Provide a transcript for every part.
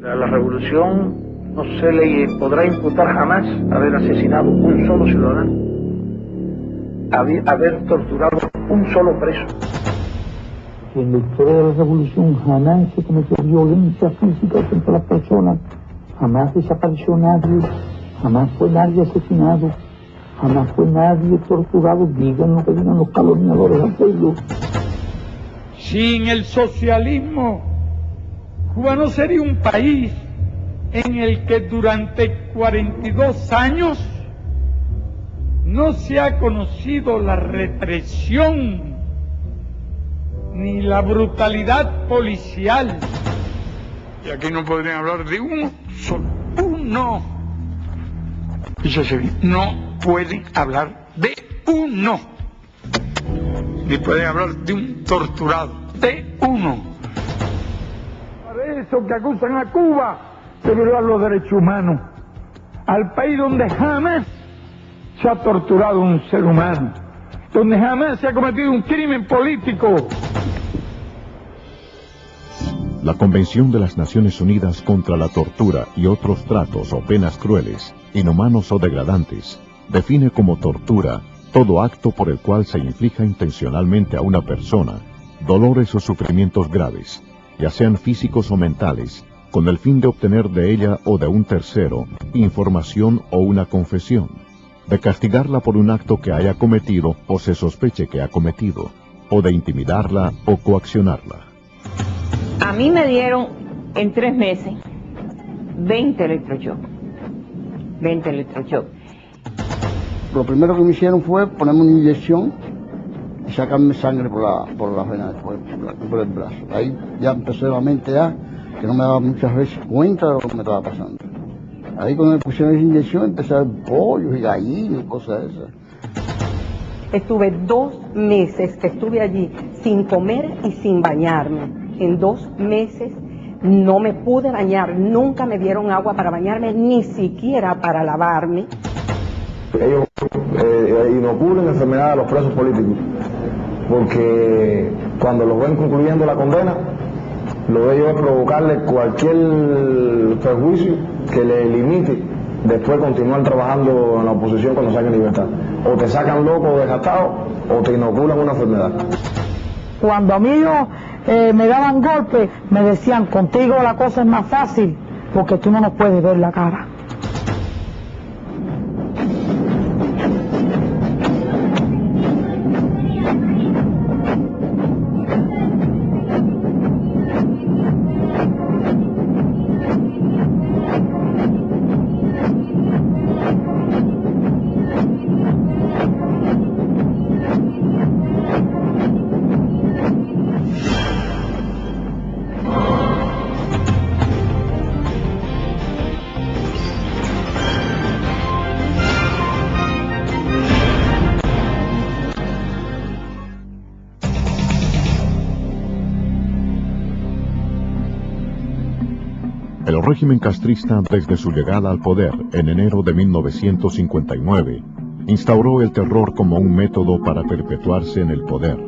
A la revolución no se le podrá imputar jamás haber asesinado un solo ciudadano, haber torturado un solo preso. En la historia de la revolución jamás se cometió violencia física contra las personas, jamás desapareció nadie, jamás fue nadie asesinado, jamás fue nadie torturado. Digan lo que digan los calumniadores del pueblo. Sin el socialismo, Cuba no sería un país en el que durante 42 años no se ha conocido la represión ni la brutalidad policial. Y aquí no podrían hablar de uno solo. Uno. Fíjese bien, no pueden hablar de uno. Ni pueden hablar de un torturado. De uno. Eso que acusan a Cuba de violar los derechos humanos, al país donde jamás se ha torturado un ser humano, donde jamás se ha cometido un crimen político. La Convención de las Naciones Unidas contra la Tortura y otros tratos o penas crueles, inhumanos o degradantes, define como tortura todo acto por el cual se inflija intencionalmente a una persona dolores o sufrimientos graves, ya sean físicos o mentales, con el fin de obtener de ella o de un tercero información o una confesión, de castigarla por un acto que haya cometido o se sospeche que ha cometido, o de intimidarla o coaccionarla. A mí me dieron en 3 meses 20 electroshocks. 20 electroshocks. Lo primero que me hicieron fue ponerme una inyección y sacarme sangre por la vena, por el brazo. Ahí ya empecé la mente ya, que no me daba muchas veces cuenta de lo que me estaba pasando. Ahí cuando me pusieron esa inyección empecé a ver pollos y gallinas y cosas esas. Estuve 2 meses que estuve allí sin comer y sin bañarme. En 2 meses no me pude bañar, nunca me dieron agua para bañarme, ni siquiera para lavarme. Ellos inoculan enfermedad a los presos políticos, porque cuando los ven concluyendo la condena, lo de ellos es provocarle cualquier perjuicio que le limite después continuar trabajando en la oposición cuando saquen libertad. O te sacan loco o desgastado, o te inoculan una enfermedad. Cuando a mí me daban golpes, me decían, contigo la cosa es más fácil, porque tú no nos puedes ver la cara. El régimen castrista, desde su llegada al poder en enero de 1959, instauró el terror como un método para perpetuarse en el poder.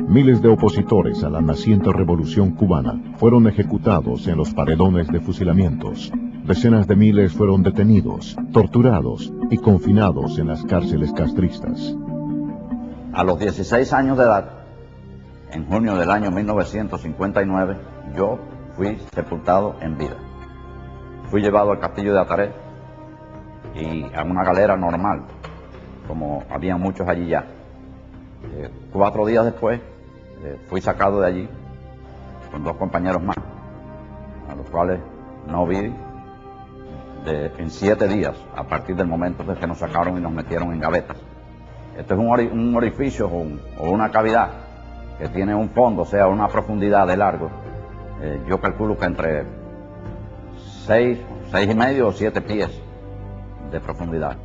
Miles de opositores a la naciente revolución cubana fueron ejecutados en los paredones de fusilamientos. Decenas de miles fueron detenidos, torturados y confinados en las cárceles castristas. A los 16 años de edad, en junio del año 1959, yo fui sepultado en vida. Fui llevado al castillo de Ataré y a una galera normal, como había muchos allí ya. 4 días después fui sacado de allí con 2 compañeros más, a los cuales no vi en 7 días, a partir del momento en que nos sacaron y nos metieron en gavetas. Esto es un orificio o una cavidad que tiene un fondo, o sea, una profundidad de largo. Yo calculo que entre 6,5 o 7 pies de profundidad,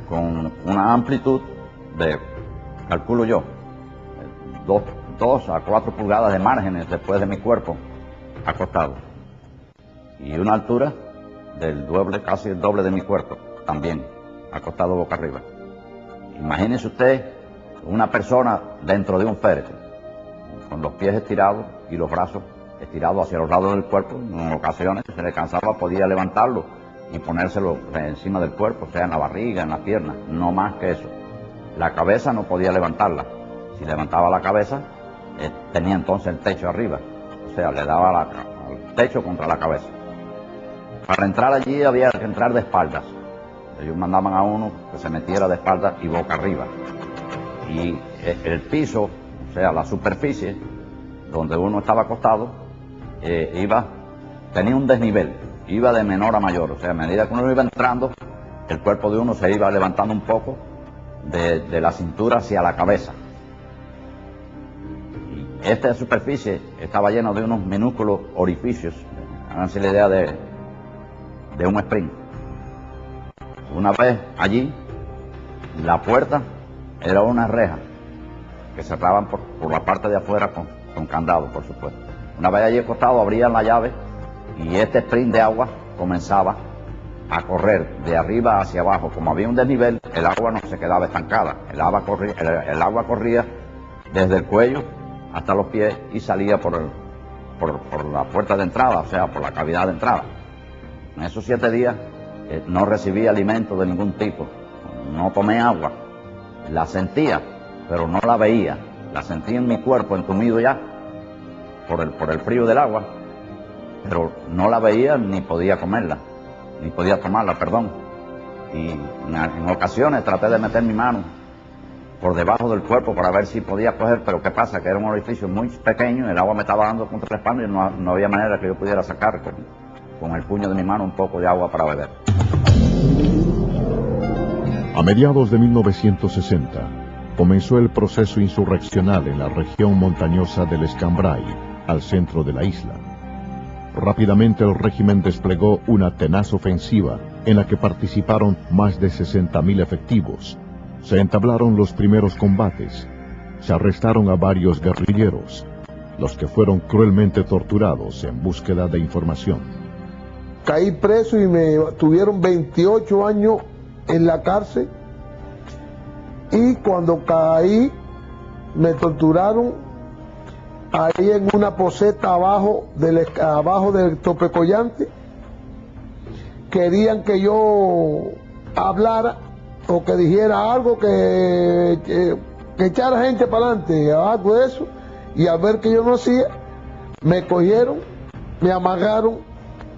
con una amplitud de, calculo yo, 2 a 4 pulgadas de márgenes después de mi cuerpo acostado, y una altura del doble, casi el doble de mi cuerpo, también acostado boca arriba. Imagínese usted una persona dentro de un féretro, con los pies estirados y los brazos estirado hacia los lados del cuerpo. En ocasiones, si se le cansaba, podía levantarlo y ponérselo encima del cuerpo, o sea, en la barriga, en las piernas, no más que eso. La cabeza no podía levantarla. Si levantaba la cabeza, tenía entonces el techo arriba, o sea, le daba el techo contra la cabeza. Para entrar allí había que entrar de espaldas. Ellos mandaban a uno que se metiera de espaldas y boca arriba. Y el piso, o sea, la superficie donde uno estaba acostado, tenía un desnivel, iba de menor a mayor. O sea, a medida que uno iba entrando, el cuerpo de uno se iba levantando un poco de la cintura hacia la cabeza. Y esta superficie estaba llena de unos minúsculos orificios, háganse la idea de un spring. Una vez allí, la puerta era una reja que cerraban por la parte de afuera con candado, por supuesto. Una vez allí acostado, abrían la llave y este spring de agua comenzaba a correr de arriba hacia abajo. Como había un desnivel, el agua no se quedaba estancada. El agua corría desde el cuello hasta los pies y salía por la puerta de entrada, o sea, por la cavidad de entrada. En esos 7 días no recibí alimento de ningún tipo, no tomé agua, la sentía, pero no la veía, la sentía en mi cuerpo entumido ya por el frío del agua, pero no la veía ni podía comerla, ni podía tomarla, perdón. Y en ocasiones traté de meter mi mano por debajo del cuerpo para ver si podía coger, pero ¿qué pasa? Que era un orificio muy pequeño, el agua me estaba dando contra la espalda y no había manera que yo pudiera sacar con el puño de mi mano un poco de agua para beber. A mediados de 1960, comenzó el proceso insurreccional en la región montañosa del Escambray, al centro de la isla. Rápidamente el régimen desplegó una tenaz ofensiva en la que participaron más de 60.000 efectivos. Se entablaron los primeros combates. Se arrestaron a varios guerrilleros, los que fueron cruelmente torturados en búsqueda de información. Caí preso y me tuvieron 28 años en la cárcel, y cuando caí me torturaron ahí en una poseta abajo del Topecollante. Querían que yo hablara o que dijera algo, que echara gente para adelante, algo de eso, y al ver que yo no hacía, me cogieron, me amagaron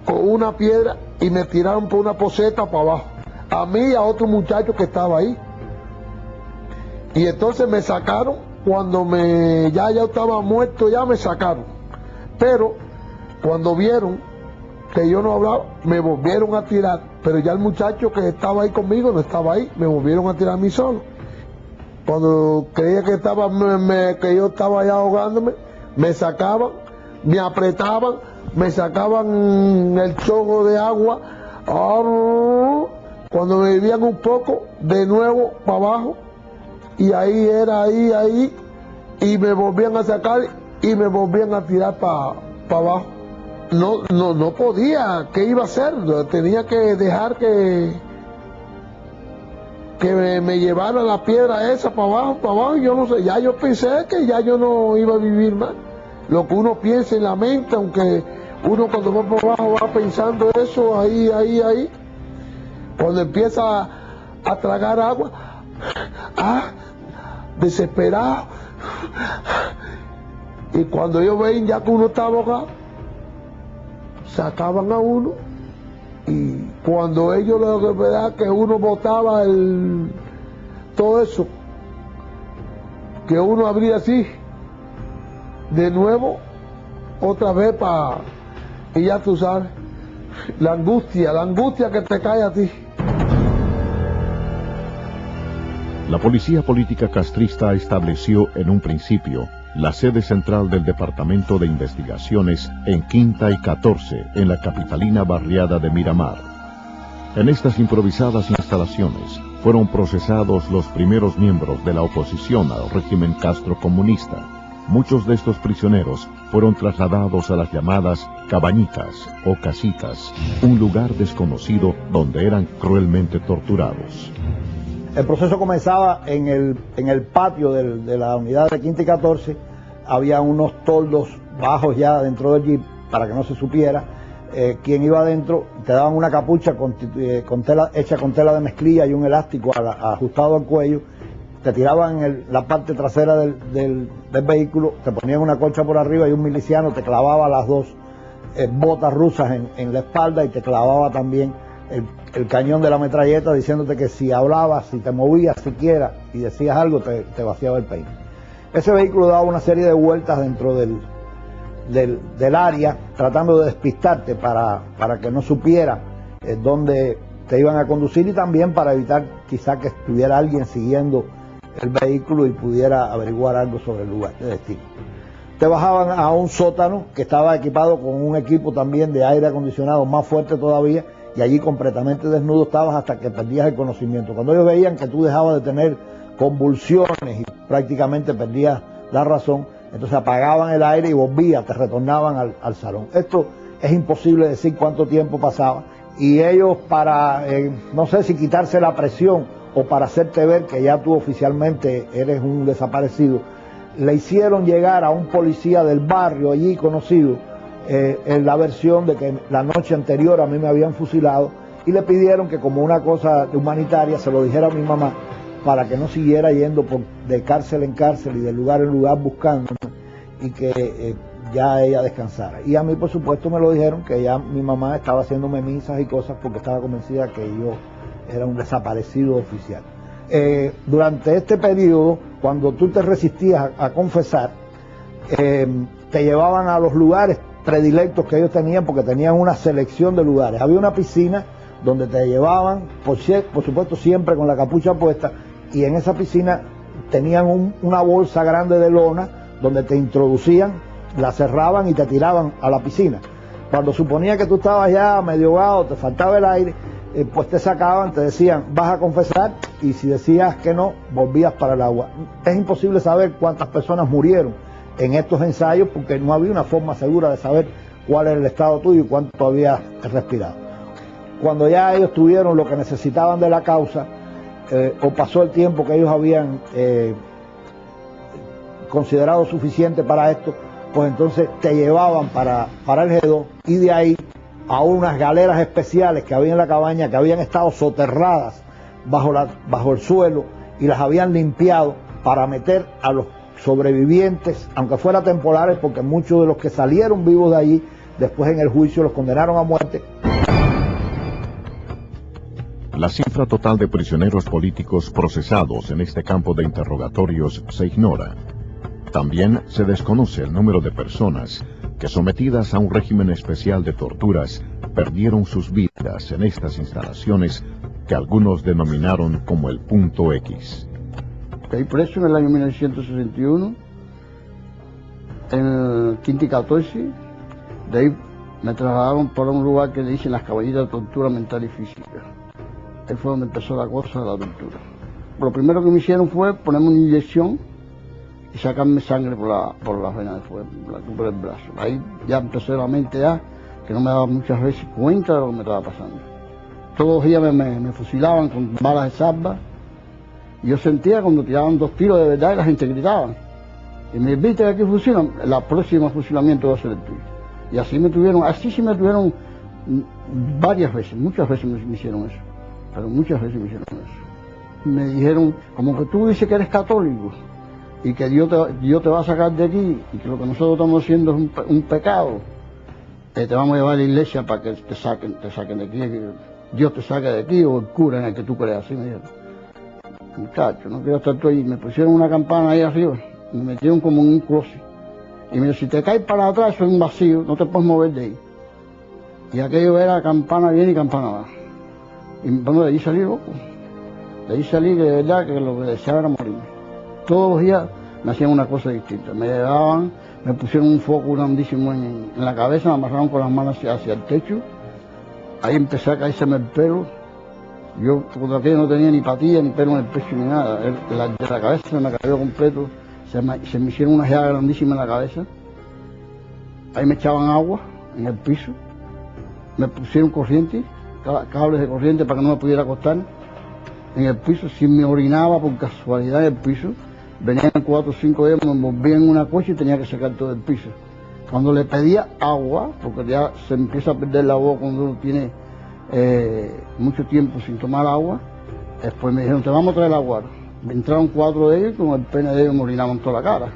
con una piedra y me tiraron por una poseta para abajo, a mí y a otro muchacho que estaba ahí. Y entonces me sacaron, cuando ya estaba muerto, ya me sacaron. Pero cuando vieron que yo no hablaba, me volvieron a tirar, pero ya el muchacho que estaba ahí conmigo no estaba ahí, me volvieron a tirar a mí solo. Cuando creía que yo estaba ya ahogándome, me sacaban, me apretaban, me sacaban el chorro de agua, cuando me bebían un poco, de nuevo para abajo, y ahí era, ahí, y me volvían a sacar y me volvían a tirar para abajo. No podía, ¿qué iba a hacer? Tenía que dejar que me llevara la piedra esa para abajo, y yo no sé, ya yo pensé que ya yo no iba a vivir más. Lo que uno piensa en la mente, aunque uno cuando va por abajo va pensando eso, ahí, cuando empieza a tragar agua, desesperado, y cuando ellos ven ya que uno está ahogado, sacaban a uno, y cuando ellos lo verdad que uno botaba todo eso, que uno abría así, de nuevo, otra vez y ya tú sabes, la angustia que te cae a ti. La policía política castrista estableció en un principio la sede central del Departamento de Investigaciones en Quinta y 14, en la capitalina barriada de Miramar. En estas improvisadas instalaciones fueron procesados los primeros miembros de la oposición al régimen castrocomunista. Muchos de estos prisioneros fueron trasladados a las llamadas cabañitas o casitas, un lugar desconocido donde eran cruelmente torturados. El proceso comenzaba en el patio de la unidad de Quinta y 14, había unos toldos bajos ya dentro del jeep para que no se supiera quién iba adentro. Te daban una capucha hecha con tela de mezclilla y un elástico ajustado al cuello. Te tiraban en la parte trasera del vehículo, te ponían una colcha por arriba y un miliciano te clavaba las dos botas rusas en la espalda y te clavaba también el cañón de la metralleta, diciéndote que si hablabas, si te movías siquiera y decías algo, te vaciaba el peine. Ese vehículo daba una serie de vueltas dentro del área, tratando de despistarte para que no supiera dónde te iban a conducir, y también para evitar quizá que estuviera alguien siguiendo el vehículo y pudiera averiguar algo sobre el lugar de destino. Te bajaban a un sótano que estaba equipado con un equipo también de aire acondicionado más fuerte todavía, y allí completamente desnudo estabas hasta que perdías el conocimiento. Cuando ellos veían que tú dejabas de tener convulsiones y prácticamente perdías la razón, entonces apagaban el aire y volvías, te retornaban al salón. Esto es imposible decir cuánto tiempo pasaba, y ellos para, no sé si quitarse la presión o para hacerte ver que ya tú oficialmente eres un desaparecido, le hicieron llegar a un policía del barrio allí conocido en la versión de que la noche anterior a mí me habían fusilado, y le pidieron que como una cosa humanitaria se lo dijera a mi mamá para que no siguiera yendo de cárcel en cárcel y de lugar en lugar buscándome, y que ya ella descansara. Y a mí, por supuesto, me lo dijeron, que ya mi mamá estaba haciéndome misas y cosas porque estaba convencida que yo era un desaparecido oficial. Durante este periodo, cuando tú te resistías a confesar, te llevaban a los lugares predilectos que ellos tenían, porque tenían una selección de lugares. Había una piscina donde te llevaban, por supuesto siempre con la capucha puesta, y en esa piscina tenían una bolsa grande de lona donde te introducían, la cerraban y te tiraban a la piscina. Cuando suponía que tú estabas ya medio ahogado, te faltaba el aire, pues te sacaban, te decían, vas a confesar, y si decías que no, volvías para el agua. Es imposible saber cuántas personas murieron en estos ensayos, porque no había una forma segura de saber cuál era el estado tuyo y cuánto habías respirado. Cuando ya ellos tuvieron lo que necesitaban de la causa, o pasó el tiempo que ellos habían considerado suficiente para esto, pues entonces te llevaban para el G2, y de ahí a unas galeras especiales que había en la cabaña, que habían estado soterradas bajo el suelo, y las habían limpiado para meter a los sobrevivientes, aunque fuera temporales, porque muchos de los que salieron vivos de allí, después en el juicio los condenaron a muerte. La cifra total de prisioneros políticos procesados en este campo de interrogatorios se ignora. También se desconoce el número de personas que, sometidas a un régimen especial de torturas, perdieron sus vidas en estas instalaciones que algunos denominaron como el Punto X. Caí preso en el año 1961, en el Quinti 14, de ahí me trasladaron para un lugar que le dicen las caballitas de tortura mental y física. Ahí fue donde empezó la cosa de la tortura. Lo primero que me hicieron fue ponerme una inyección y sacarme sangre por la vena por el brazo. Ahí ya empezó la mente que no me daba muchas veces cuenta de lo que me estaba pasando. Todos los días me fusilaban con balas de salva. Y yo sentía cuando tiraban 2 tiros de verdad y la gente gritaba. Y me viste que aquí fusilan, el próximo fusilamiento va a ser el tuyo. Y así sí me tuvieron varias veces, muchas veces me hicieron eso. Pero muchas veces me hicieron eso. Me dijeron, como que tú dices que eres católico y que Dios te va a sacar de aquí y que lo que nosotros estamos haciendo es un pecado, te vamos a llevar a la iglesia para que te saquen de aquí, que Dios te saque de aquí, o el cura en el que tú creas. Así me dijeron. Muchacho, no quiero estar tú ahí. Me pusieron una campana ahí arriba, me metieron como en un closet. Y me dijo, si te caes para atrás, eso es un vacío, no te puedes mover de ahí. Y aquello era campana bien y campana abajo. Y bueno, de ahí salí loco. De ahí salí que de verdad que lo que deseaba era morirme. Todos los días me hacían una cosa distinta. Me llevaban, me pusieron un foco grandísimo en la cabeza, me amarraron con las manos hacia el techo. Ahí empecé a caérseme el pelo. Yo cuando aquello no tenía ni patilla, ni pelo en el pecho, ni nada. De la cabeza se me cayó completo. Se me hicieron una llaga grandísima en la cabeza. Ahí me echaban agua en el piso. Me pusieron corriente, cables de corriente para que no me pudiera acostar en el piso. Si me orinaba por casualidad en el piso, venían 4 o 5 días, me envolvían en una coche y tenía que sacar todo el piso. Cuando le pedía agua, porque ya se empieza a perder la voz cuando uno tiene mucho tiempo sin tomar agua, después me dijeron, te vamos a traer agua. Entraron 4 de ellos y con el pene de ellos me orinaban toda la cara.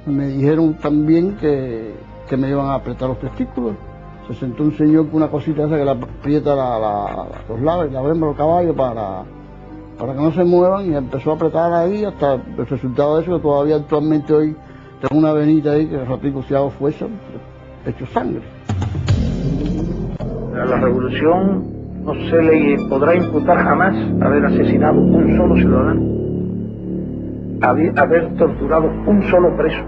Me dijeron también que me iban a apretar los testículos. Se sentó un señor con una cosita esa que le aprieta los lados y la bemba los caballos para que no se muevan, y empezó a apretar ahí hasta el resultado de eso, que todavía actualmente hoy tengo una venita ahí que el ratico si hago fuerza, hecho sangre. A la revolución no se le podrá imputar jamás haber asesinado un solo ciudadano, haber torturado un solo preso.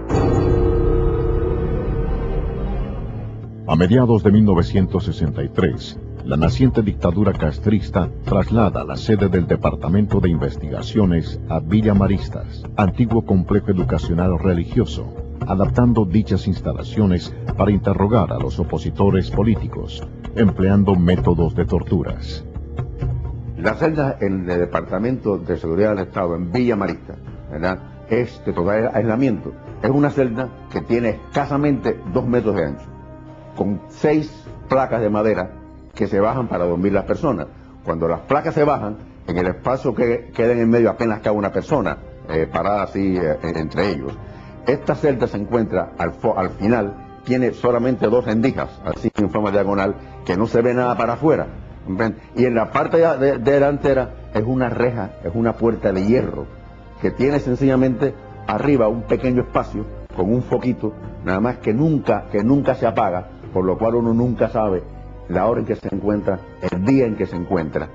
A mediados de 1963, la naciente dictadura castrista traslada la sede del Departamento de Investigaciones a Villa Maristas, antiguo complejo educacional religioso, adaptando dichas instalaciones para interrogar a los opositores políticos, empleando métodos de torturas. La celda en el Departamento de Seguridad del Estado, en Villa Maristas, ¿verdad?, es de total aislamiento. Es una celda que tiene escasamente 2 metros de ancho, con 6 placas de madera que se bajan para dormir las personas. Cuando las placas se bajan, en el espacio que queda en el medio apenas cabe una persona parada así entre ellos. Esta celda se encuentra al final, tiene solamente 2 rendijas, así en forma diagonal, que no se ve nada para afuera. ¿Ven? Y en la parte delantera es una reja, es una puerta de hierro, que tiene sencillamente arriba un pequeño espacio con un foquito, nada más que nunca se apaga, por lo cual uno nunca sabe la hora en que se encuentra, el día en que se encuentra.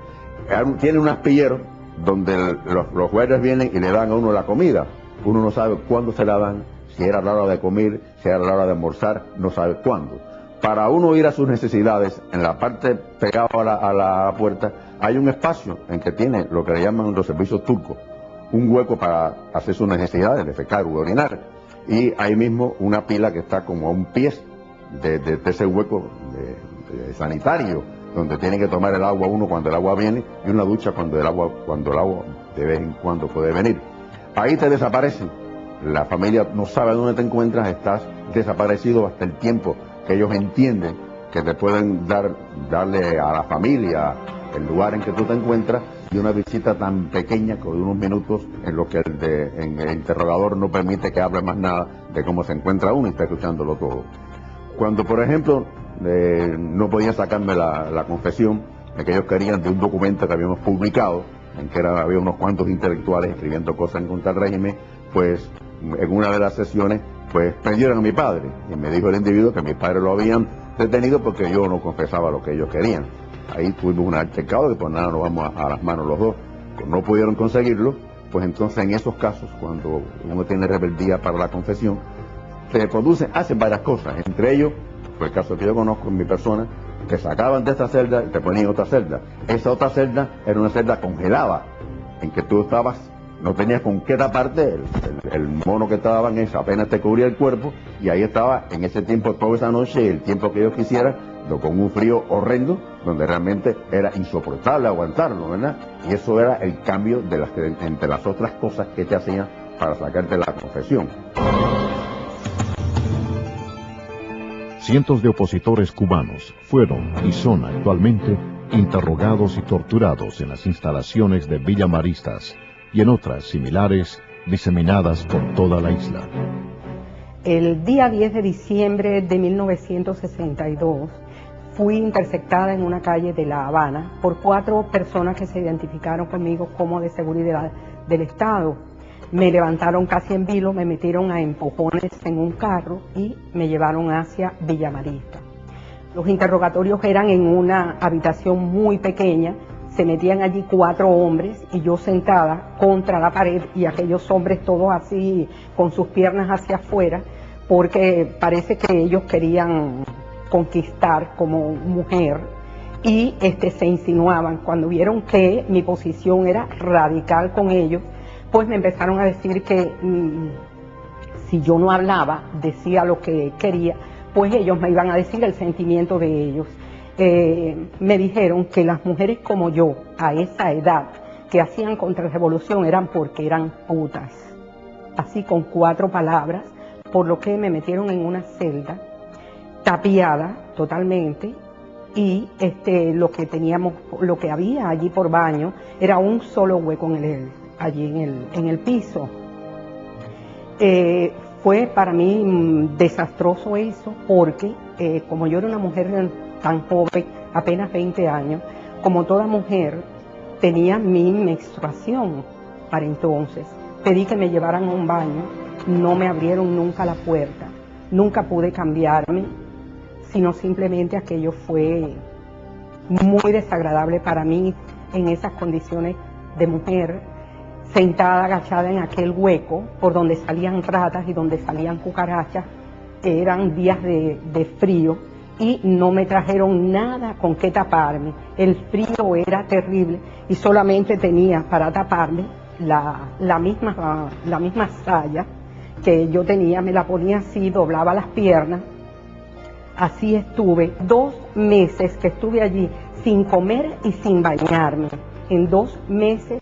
Tiene un astillero donde los guardias vienen y le dan a uno la comida. Uno no sabe cuándo se la dan, si era la hora de comer, si era la hora de almorzar, no sabe cuándo. Para uno ir a sus necesidades, en la parte pegada a la puerta, hay un espacio en que tiene lo que le llaman los servicios turcos, un hueco para hacer sus necesidades, defecar u orinar. Y ahí mismo una pila que está como a un pie de ese hueco sanitario, donde tiene que tomar el agua uno cuando el agua viene, y una ducha cuando el agua de vez en cuando puede venir. Ahí te desaparecen. La familia no sabe dónde te encuentras, estás desaparecido hasta el tiempo que ellos entienden que te pueden darle a la familia el lugar en que tú te encuentras, y una visita tan pequeña como de unos minutos en lo que el interrogador no permite que hable más nada de cómo se encuentra uno y está escuchándolo todo. Cuando, por ejemplo, no podían sacarme la confesión de que ellos querían de un documento que habíamos publicado, en que había unos cuantos intelectuales escribiendo cosas en contra del régimen, pues en una de las sesiones pues prendieron a mi padre, y me dijo el individuo que mi padre lo habían detenido porque yo no confesaba lo que ellos querían. Ahí tuvimos un altercado que por nada nos vamos a las manos los dos. Pues no pudieron conseguirlo, pues entonces en esos casos, cuando uno tiene rebeldía para la confesión, se hacen varias cosas, entre ellos, fue el caso que yo conozco en mi persona, te sacaban de esta celda y te ponían en otra celda. Esa otra celda era una celda congelada, en que tú no tenías con qué taparte, el mono que te daban apenas te cubría el cuerpo, y ahí estaba en ese tiempo, toda esa noche, el tiempo que ellos quisieran, con un frío horrendo, donde realmente era insoportable aguantarlo, ¿verdad? Y eso era el cambio entre las otras cosas que te hacían para sacarte la confesión. Cientos de opositores cubanos fueron y son actualmente interrogados y torturados en las instalaciones de Villa Maristas y en otras similares diseminadas por toda la isla. El día 10 de diciembre de 1962 fui interceptada en una calle de La Habana por 4 personas que se identificaron conmigo como de seguridad del Estado. Me levantaron casi en vilo, me metieron a empujones en un carro y me llevaron hacia Villa Maristas. Los interrogatorios eran en una habitación muy pequeña, se metían allí 4 hombres y yo sentada contra la pared, y aquellos hombres todos así con sus piernas hacia afuera, porque parece que ellos querían conquistar como mujer, y se insinuaban. Cuando vieron que mi posición era radical con ellos, pues me empezaron a decir que si yo no hablaba, decía lo que quería, pues ellos me iban a decir el sentimiento de ellos. Me dijeron que las mujeres como yo, a esa edad, que hacían contrarrevolución eran porque eran putas. Así con 4 palabras, por lo que me metieron en una celda tapiada totalmente, y lo que había allí por baño era un solo hueco allí en el piso. Fue para mí desastroso eso, porque como yo era una mujer tan joven, apenas 20 años, como toda mujer, tenía mi menstruación para entonces. Pedí que me llevaran a un baño, no me abrieron nunca la puerta, nunca pude cambiarme, sino simplemente aquello fue muy desagradable para mí en esas condiciones de mujer, sentada, agachada en aquel hueco por donde salían ratas y donde salían cucarachas. Eran días de frío y no me trajeron nada con qué taparme. El frío era terrible y solamente tenía para taparme la misma saya que yo tenía, me la ponía así, doblaba las piernas. Así estuve 2 meses que estuve allí sin comer y sin bañarme. En 2 meses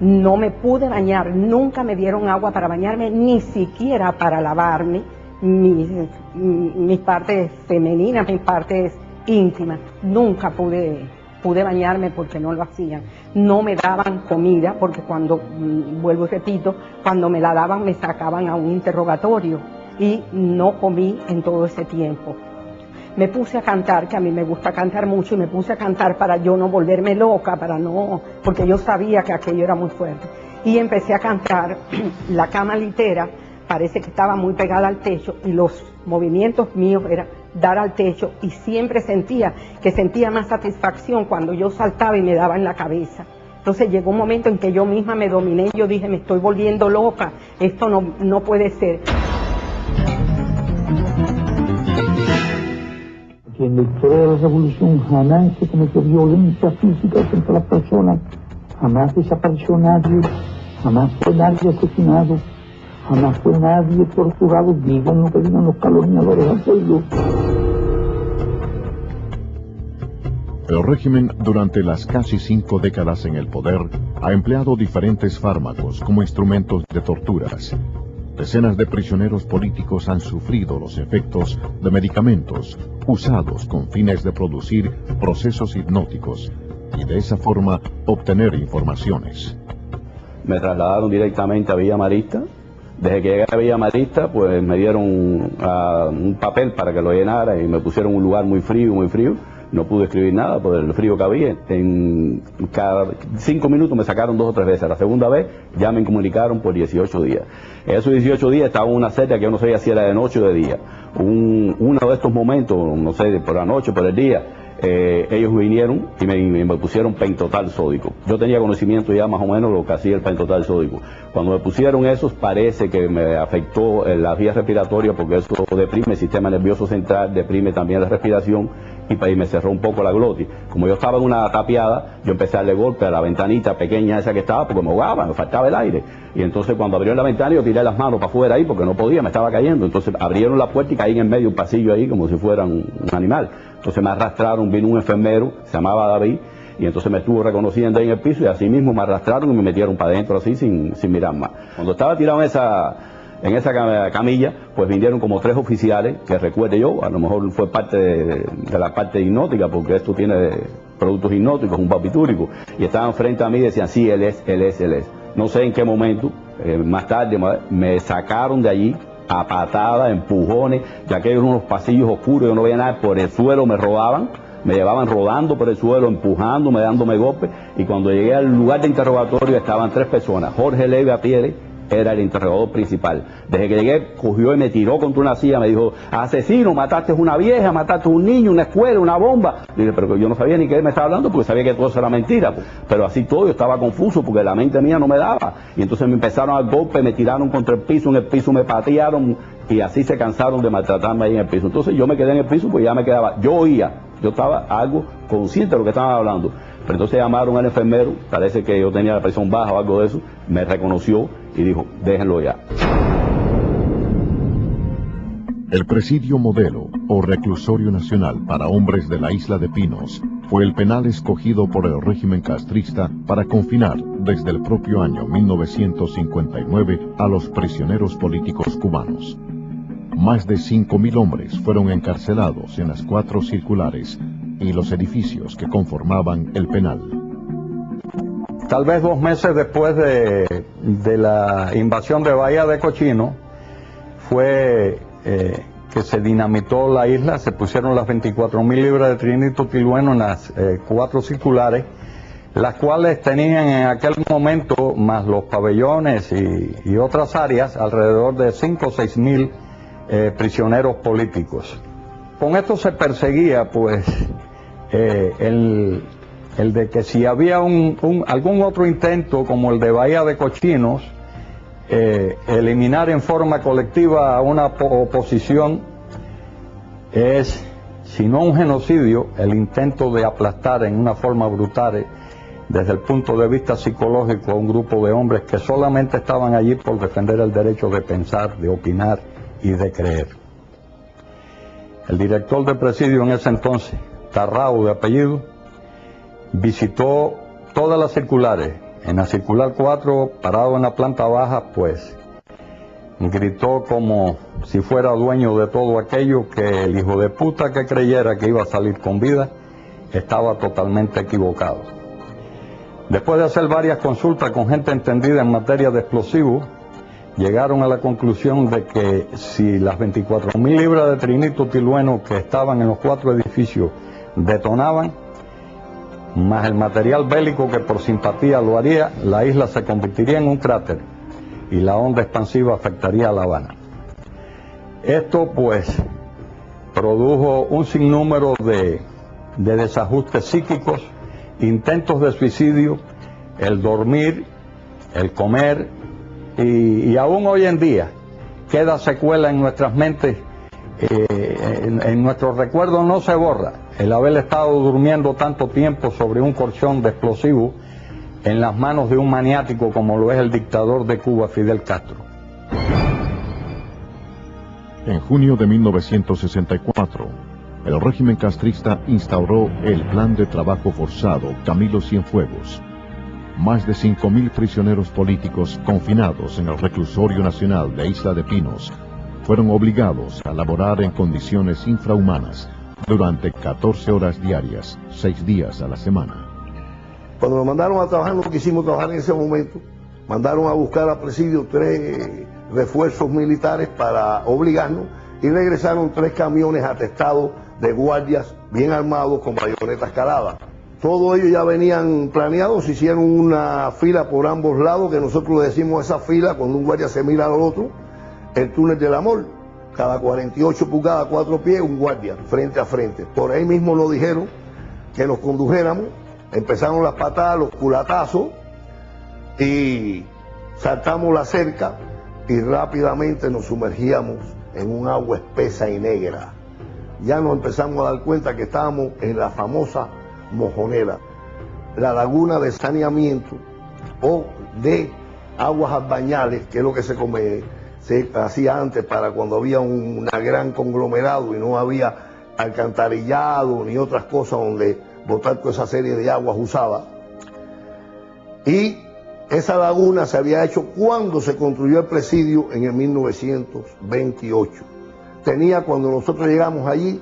no me pude bañar, nunca me dieron agua para bañarme, ni siquiera para lavarme mis partes femeninas, mis partes íntimas. Nunca pude bañarme porque no lo hacían. No me daban comida porque vuelvo y repito, cuando me la daban me sacaban a un interrogatorio y no comí en todo ese tiempo. Me puse a cantar, que a mí me gusta cantar mucho, y me puse a cantar para yo no volverme loca, porque yo sabía que aquello era muy fuerte. Y empecé a cantar, la cama litera parece que estaba muy pegada al techo y los movimientos míos eran dar al techo, y siempre sentía más satisfacción cuando yo saltaba y me daba en la cabeza. Entonces llegó un momento en que yo misma me dominé y yo dije, me estoy volviendo loca, esto no puede ser. Que en la historia de la revolución jamás se cometió violencia física contra las personas, jamás desapareció nadie, jamás fue nadie asesinado, jamás fue nadie torturado. Digan lo que digan los calumniadores al pueblo. El régimen, durante las casi 5 décadas en el poder, ha empleado diferentes fármacos como instrumentos de torturas. Decenas de prisioneros políticos han sufrido los efectos de medicamentos usados con fines de producir procesos hipnóticos y de esa forma obtener informaciones. Me trasladaron directamente a Villa Marista. Desde que llegué a Villa Marista, pues me dieron un papel para que lo llenara y me pusieron en un lugar muy frío, muy frío. No pude escribir nada por el frío que había. En cada 5 minutos me sacaron 2 o 3 veces. La segunda vez ya me incomunicaron por 18 días. En esos 18 días estaba en una celda que yo no sabía si era de noche o de día. Uno de estos momentos, no sé, por la noche, por el día, ellos vinieron y me pusieron pentotal sódico. Yo tenía conocimiento ya más o menos lo que hacía el pentotal sódico. Cuando me pusieron esos, parece que me afectó las vías respiratorias, porque eso deprime el sistema nervioso central, deprime también la respiración, y me cerró un poco la glotis. Como yo estaba en una tapiada, yo empecé a darle golpe a la ventanita pequeña esa que estaba, porque me ahogaba, me faltaba el aire. Y entonces cuando abrieron la ventana yo tiré las manos para afuera ahí, porque no podía, me estaba cayendo. Entonces abrieron la puerta y caí en medio de un pasillo ahí, como si fuera un animal. Entonces me arrastraron, vino un enfermero, se llamaba David, y entonces me estuvo reconociendo ahí en el piso, y así mismo me arrastraron y me metieron para adentro así, sin mirar más. Cuando estaba tirado en esa camilla, pues vinieron como 3 oficiales, que recuerde yo, a lo mejor fue parte de la parte hipnótica, porque esto tiene productos hipnóticos, un barbitúrico, y estaban frente a mí y decían, sí, él es. No sé en qué momento, más tarde, me sacaron de allí a patadas, empujones, ya que eran unos pasillos oscuros, yo no veía nada, por el suelo me robaban, me llevaban rodando por el suelo, empujándome, dándome golpes, y cuando llegué al lugar de interrogatorio estaban 3 personas, Jorge Leve Apiere, era el interrogador principal. Desde que llegué, cogió y me tiró contra una silla, me dijo, asesino, mataste a una vieja, mataste a un niño, una escuela, una bomba. Dije, pero yo no sabía ni qué me estaba hablando, porque sabía que todo eso era mentira. Pero así todo, yo estaba confuso, porque la mente mía no me daba. Y entonces me empezaron a dar golpes, me tiraron contra el piso, en el piso me patearon, y así se cansaron de maltratarme ahí en el piso. Entonces yo me quedé en el piso, pues ya me quedaba, yo oía, yo estaba algo consciente de lo que estaban hablando. Pero entonces llamaron al enfermero, parece que yo tenía la presión baja o algo de eso, me reconoció y dijo, déjenlo ya. El Presidio Modelo, o Reclusorio Nacional para Hombres de la Isla de Pinos, fue el penal escogido por el régimen castrista para confinar desde el propio año 1959 a los prisioneros políticos cubanos. Más de 5.000 hombres fueron encarcelados en las 4 circulares y los edificios que conformaban el penal. Tal vez 2 meses después de la invasión de Bahía de Cochino, fue que se dinamitó la isla, se pusieron las 24.000 libras de trinito tolueno en las 4 circulares, las cuales tenían en aquel momento, más los pabellones y otras áreas, alrededor de 5 o 6.000 prisioneros políticos. Con esto se perseguía, pues, el de que si había algún otro intento, como el de Bahía de Cochinos, eliminar en forma colectiva a una oposición, es, si no un genocidio, el intento de aplastar en una forma brutal, desde el punto de vista psicológico, a un grupo de hombres que solamente estaban allí por defender el derecho de pensar, de opinar y de creer. El director de presidio en ese entonces, Tarrao de apellido, visitó todas las circulares. En la circular 4, parado en la planta baja, pues gritó como si fuera dueño de todo aquello, que el hijo de puta que creyera que iba a salir con vida estaba totalmente equivocado. Después de hacer varias consultas con gente entendida en materia de explosivos, llegaron a la conclusión de que si las 24.000 libras de trinito tolueno que estaban en los 4 edificios detonaban, más el material bélico que por simpatía lo haría, la isla se convertiría en un cráter y la onda expansiva afectaría a La Habana. Esto, pues, produjo un sinnúmero de desajustes psíquicos, intentos de suicidio, el dormir, el comer, y aún hoy en día queda secuela en nuestras mentes, en nuestros recuerdos no se borra el haber estado durmiendo tanto tiempo sobre un colchón de explosivos en las manos de un maniático como lo es el dictador de Cuba, Fidel Castro. En junio de 1964, el régimen castrista instauró el Plan de Trabajo Forzado Camilo Cienfuegos. Más de 5.000 prisioneros políticos confinados en el Reclusorio Nacional de Isla de Pinos fueron obligados a laborar en condiciones infrahumanas durante 14 horas diarias, 6 días a la semana. Cuando nos mandaron a trabajar, no quisimos trabajar en ese momento. Mandaron a buscar a presidio 3 refuerzos militares para obligarnos y regresaron 3 camiones atestados de guardias bien armados con bayonetas caladas. Todos ellos ya venían planeados, se hicieron una fila por ambos lados, que nosotros le decimos esa fila, cuando un guardia se mira al otro, el túnel del amor, cada 48 pulgadas, 4 pies, un guardia, frente a frente. Por ahí mismo nos dijeron que nos condujéramos, empezaron las patadas, los culatazos, y saltamos la cerca y rápidamente nos sumergíamos en un agua espesa y negra. Ya nos empezamos a dar cuenta que estábamos en la famosa Mojonera, la laguna de saneamiento o de aguas albañales, que es lo que se hacía antes para cuando había un gran conglomerado y no había alcantarillado ni otras cosas donde botar toda esa serie de aguas usadas. Y esa laguna se había hecho cuando se construyó el presidio en el 1928. Tenía, cuando nosotros llegamos allí,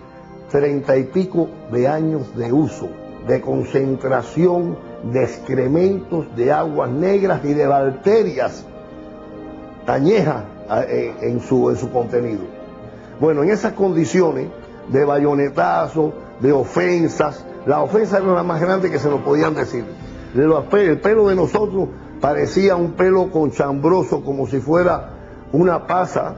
30 y pico de años de uso, de concentración de excrementos, de aguas negras y de bacterias añejas en su contenido. Bueno, en esas condiciones de bayonetazo, de ofensas, las ofensas eran las más grandes que se nos podían decir. El pelo de nosotros parecía un pelo conchambroso, como si fuera una pasa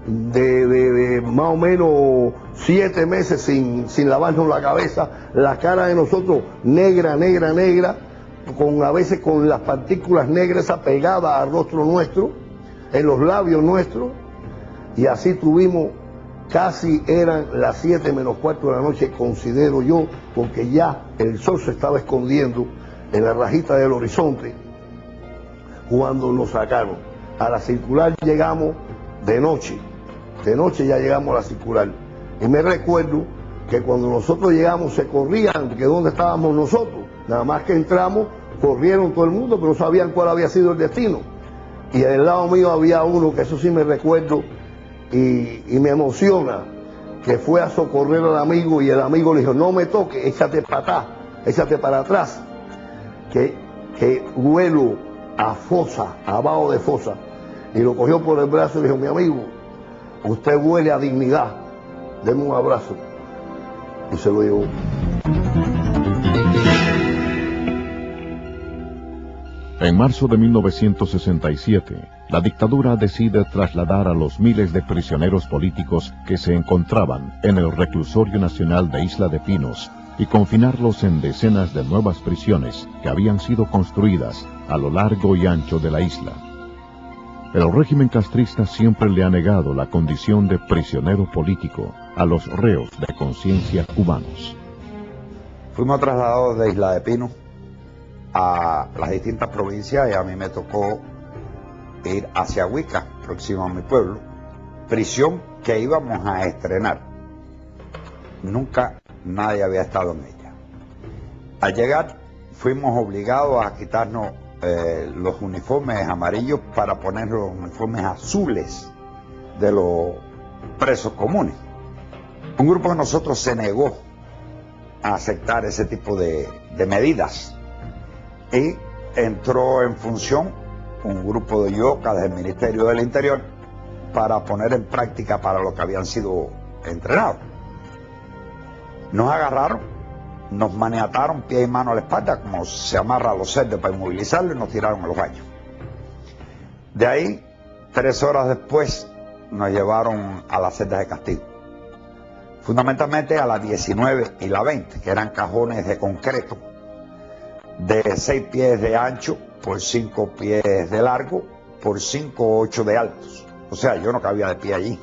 de más o menos 7 meses sin lavarnos la cabeza, la cara de nosotros negra, a veces con las partículas negras pegadas al rostro nuestro, en los labios nuestros, y así tuvimos, casi eran las 7 menos cuarto de la noche, considero yo, porque ya el sol se estaba escondiendo en la rajita del horizonte, cuando nos sacaron. A la circular llegamos de noche ya llegamos a la circular. Y me recuerdo que cuando nosotros llegamos se corrían, que dónde estábamos nosotros. Nada más que entramos, corrieron todo el mundo, pero no sabían cuál había sido el destino. Y del lado mío había uno, que eso sí me recuerdo, y me emociona que fue a socorrer al amigo y el amigo le dijo, no me toques, échate para atrás, échate para atrás, que huelo a fosa, abajo de fosa. Y lo cogió por el brazo y le dijo, mi amigo, usted huele a dignidad, deme un abrazo. Y se lo llevó. En marzo de 1967, la dictadura decide trasladar a los miles de prisioneros políticos que se encontraban en el Reclusorio Nacional de Isla de Pinos y confinarlos en decenas de nuevas prisiones que habían sido construidas a lo largo y ancho de la isla. El régimen castrista siempre le ha negado la condición de prisionero político a los reos de conciencia cubanos. Fuimos trasladados de Isla de Pinos a las distintas provincias y a mí me tocó ir hacia Huica, próximo a mi pueblo, prisión que íbamos a estrenar. Nunca nadie había estado en ella. Al llegar fuimos obligados a quitarnos los uniformes amarillos para poner los uniformes azules de los presos comunes. Un grupo de nosotros se negó a aceptar ese tipo de medidas y entró en función un grupo de yocas del Ministerio del Interior para poner en práctica para lo que habían sido entrenados. Nos agarraron, nos maniataron pie y mano a la espalda, como se amarra a los cerdos para inmovilizarlos, y nos tiraron a los baños. De ahí, 3 horas después, nos llevaron a las celdas de castigo. Fundamentalmente a las 19 y la 20, que eran cajones de concreto, de 6 pies de ancho por 5 pies de largo, por 5 o 8 de altos. O sea, yo no cabía de pie allí.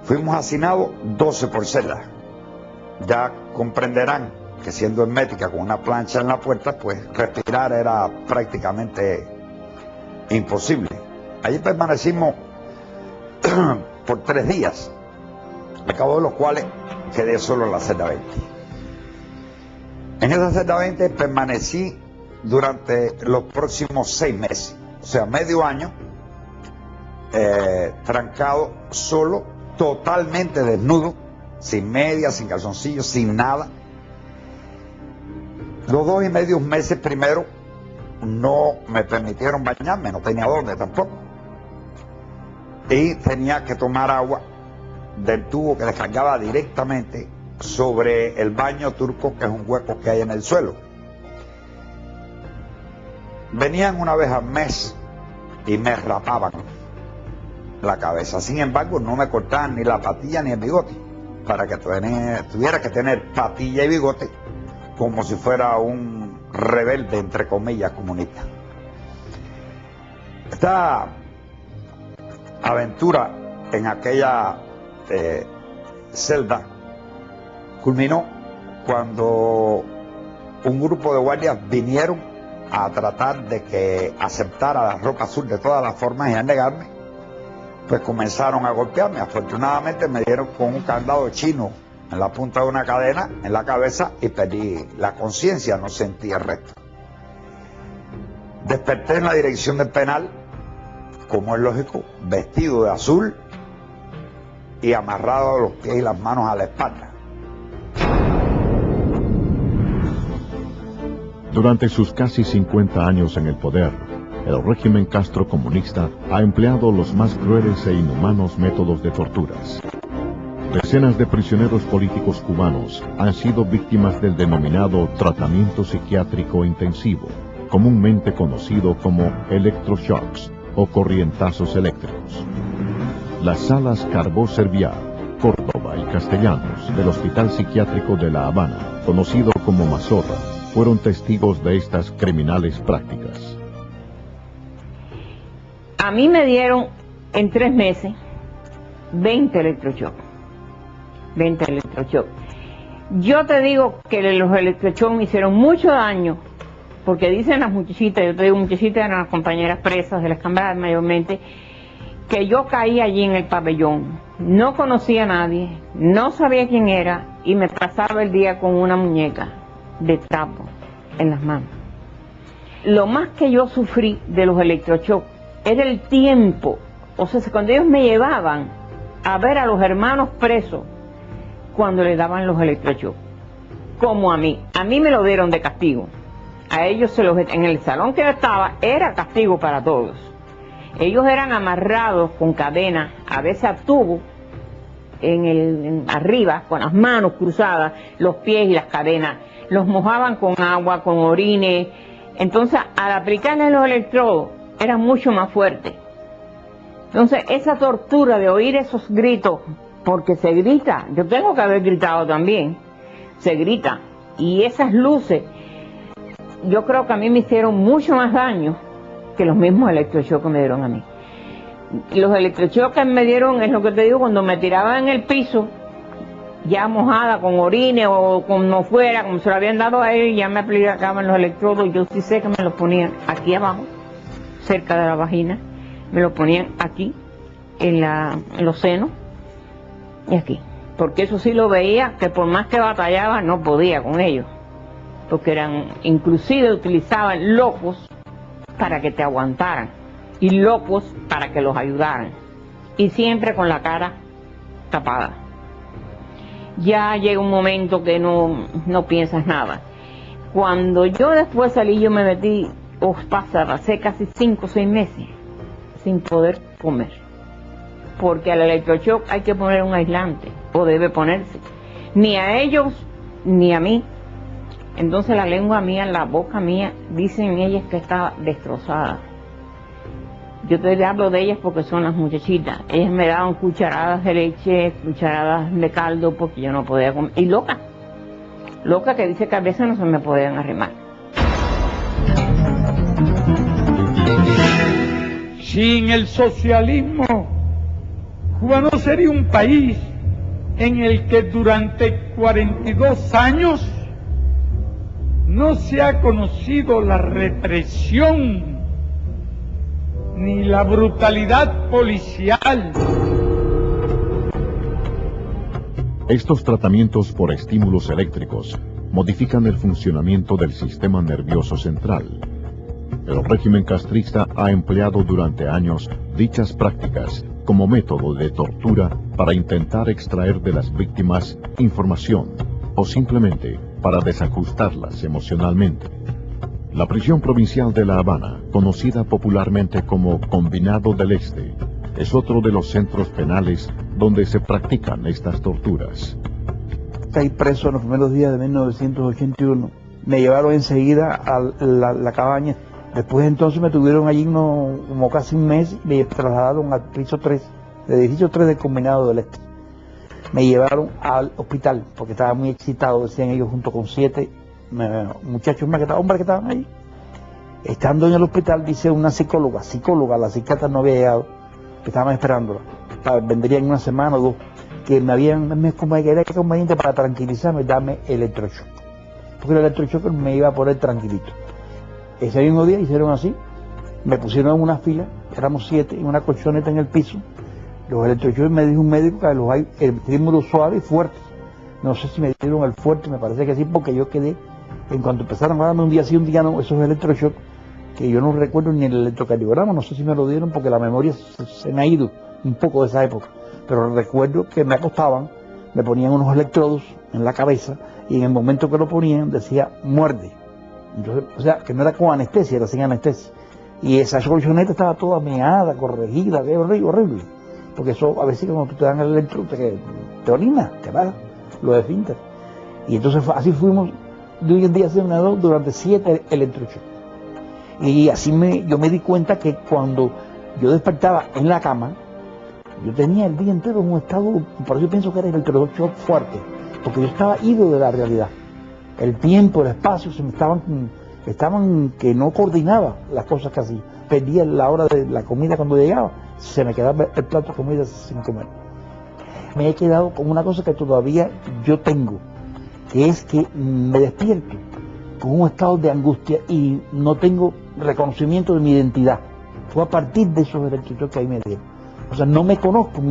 Fuimos hacinados 12 por celda. Ya comprenderán que siendo hermética con una plancha en la puerta, pues respirar era prácticamente imposible. Allí permanecimos por 3 días, al cabo de los cuales quedé solo en la celda 20. En esa celda 20 permanecí durante los próximos 6 meses, o sea, medio año, trancado, solo, totalmente desnudo, sin medias, sin calzoncillos, sin nada. Los 2 y medio meses primero no me permitieron bañarme, no tenía dónde tampoco. Y tenía que tomar agua del tubo que descargaba directamente sobre el baño turco, que es un hueco que hay en el suelo. Venían una vez al mes y me rapaban la cabeza. Sin embargo, no me cortaban ni la patilla ni el bigote, para que tuviera que tener patilla y bigote como si fuera un rebelde, entre comillas, comunista. Esta aventura en aquella celda culminó cuando un grupo de guardias vinieron a tratar de que aceptara la ropa azul de todas las formas y a negarme. Pues comenzaron a golpearme. Afortunadamente me dieron con un candado chino en la punta de una cadena en la cabeza y perdí la conciencia, no sentí el resto. Desperté en la dirección del penal, como es lógico, vestido de azul y amarrado los pies y las manos a la espalda. Durante sus casi 50 años en el poder, el régimen castrocomunista ha empleado los más crueles e inhumanos métodos de torturas. Decenas de prisioneros políticos cubanos han sido víctimas del denominado tratamiento psiquiátrico intensivo, comúnmente conocido como electroshocks o corrientazos eléctricos. Las salas Carbó Serviá, Córdoba y Castellanos del Hospital Psiquiátrico de La Habana, conocido como Mazorra, fueron testigos de estas criminales prácticas. A mí me dieron en 3 meses 20 electroshocks. 20 electroshocks. Yo te digo que los electroshocks me hicieron mucho daño, porque dicen las muchachitas, yo te digo muchachitas, eran las compañeras presas de las cámaras mayormente, que yo caí allí en el pabellón. No conocía a nadie, no sabía quién era y me pasaba el día con una muñeca de trapo en las manos. Lo más que yo sufrí de los electroshocks era el tiempo O sea, cuando ellos me llevaban a ver a los hermanos presos, cuando les daban los electroshocks, como a mí me lo dieron de castigo. A ellos en el salón que yo estaba era castigo para todos. Ellos eran amarrados con cadenas, a veces a tubo, arriba, con las manos cruzadas, los pies y las cadenas. Los mojaban con agua, con orines. Entonces, al aplicarles los electrodos, era mucho más fuerte. Entonces, esa tortura de oír esos gritos, porque se grita, yo tengo que haber gritado también, se grita, y esas luces, yo creo que a mí me hicieron mucho más daño que los mismos electroshocks que me dieron a mí. Los electroshocks que me dieron, es lo que te digo, cuando me tiraban en el piso, ya mojada, con orines o como fuera, como se lo habían dado a él, ya me aplicaban los electrodos, y yo sí sé que me los ponían aquí abajo, cerca de la vagina, me los ponían aquí, en los senos, y aquí. Porque eso sí lo veía, que por más que batallaba, no podía con ellos. Porque inclusive utilizaban locos para que te aguantaran, y locos para que los ayudaran, y siempre con la cara tapada. Ya llega un momento que no piensas nada. Cuando yo después salí, yo me metí, pasé casi 5 o 6 meses sin poder comer, porque al electroshock hay que poner un aislante, o debe ponerse, ni a ellos ni a mí. Entonces la lengua mía, la boca mía, dicen ellas que está destrozada. Yo te hablo de ellas porque son las muchachitas. Ellas me daban cucharadas de leche, cucharadas de caldo, porque yo no podía comer. Y loca que dice que a veces no se me podían arrimar. Sin el socialismo, Cuba no sería un país en el que durante 42 años no se ha conocido la represión ni la brutalidad policial. Estos tratamientos por estímulos eléctricos modifican el funcionamiento del sistema nervioso central. El régimen castrista ha empleado durante años dichas prácticas como método de tortura para intentar extraer de las víctimas información o simplemente para desajustarlas emocionalmente. La prisión provincial de La Habana, conocida popularmente como Combinado del Este, es otro de los centros penales donde se practican estas torturas. Caí preso en los primeros días de 1981. Me llevaron enseguida a la cabaña. Después entonces me tuvieron allí como casi un mes y me trasladaron al piso 3, del edificio 3 del Combinado del Este. Me llevaron al hospital porque estaba muy excitado, decían ellos, junto con 7 muchachos más, hombres que estaban ahí. Estando en el hospital, dice una psicóloga, la psiquiatra no había llegado, que estaban esperándola, vendría en una semana o 2, que era conveniente para tranquilizarme, darme electroshock, porque el electroshock me iba a poner tranquilito. Ese mismo día hicieron así, me pusieron en una fila, éramos 7, en una colchoneta en el piso. Los electroshocks, me dijo un médico que los hay el estímulo suave y fuerte. No sé si me dieron el fuerte, me parece que sí, porque yo quedé, en cuanto empezaron a darme un día sí, un día no, esos electroshocks, que yo no recuerdo ni el electrocardiograma, no sé si me lo dieron porque la memoria se me ha ido un poco de esa época, pero recuerdo que me acostaban, me ponían unos electrodos en la cabeza y en el momento que lo ponían decía muerde. Entonces, o sea, que no era con anestesia, era sin anestesia. Y esa colchoneta estaba toda meada, corregida, que horrible. Porque eso, a veces cuando tú te dan el electrodo, te orina, te va, lo desfintas. Y entonces así fuimos de hoy en día durante 7 electroshocks. Y así yo me di cuenta que cuando yo despertaba en la cama, yo tenía el día entero en un estado, por eso yo pienso que era el electroshock fuerte, porque yo estaba ido de la realidad. El tiempo, el espacio, estaban que no coordinaba las cosas que hacía. Perdía la hora de la comida cuando llegaba, se me quedaba el plato de comida sin comer. Me he quedado con una cosa que todavía yo tengo, que es que me despierto con un estado de angustia y no tengo reconocimiento de mi identidad. Fue a partir de esos electroshocks que ahí me dieron. O sea, no me conozco,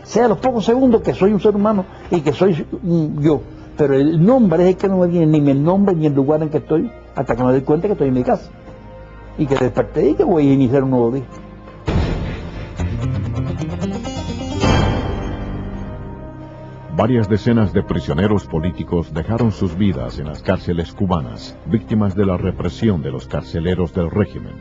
sea los pocos segundos que soy un ser humano y que soy yo, pero el nombre es el que no me viene, ni el nombre ni el lugar en que estoy, hasta que me doy cuenta que estoy en mi casa y que desperté y que voy a iniciar un nuevo día. Varias decenas de prisioneros políticos dejaron sus vidas en las cárceles cubanas, víctimas de la represión de los carceleros del régimen.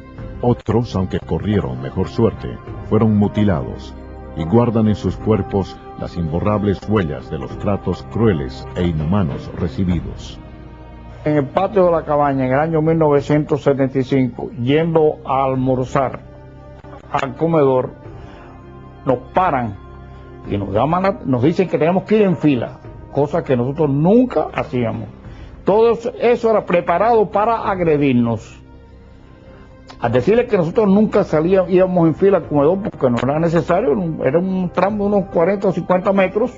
Otros, aunque corrieron mejor suerte, fueron mutilados y guardan en sus cuerpos las imborrables huellas de los tratos crueles e inhumanos recibidos. En el patio de la cabaña, en el año 1975, yendo a almorzar al comedor, nos paran y nos llaman, nos dicen que tenemos que ir en fila, cosa que nosotros nunca hacíamos. Todo eso era preparado para agredirnos. Al decirles que nosotros nunca íbamos en fila al comedor porque no era necesario, era un tramo de unos 40 o 50 metros,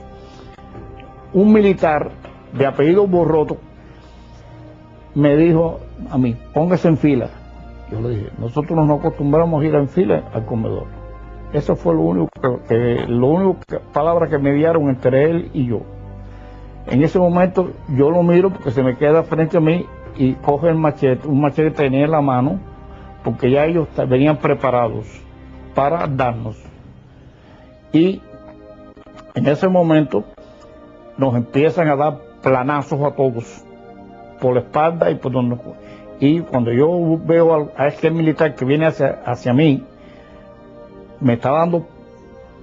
un militar de apellido Borroto me dijo a mí, póngase en fila. Yo le dije, nosotros no nos acostumbramos a ir en fila al comedor. Eso fue lo único palabras que me dieron entre él y yo. En ese momento yo lo miro porque se me queda frente a mí y coge el machete, un machete que tenía en la mano, porque ya ellos venían preparados para darnos. Y en ese momento nos empiezan a dar planazos a todos, por la espalda y por donde. Y cuando yo veo a este militar que viene hacia mí, me está dando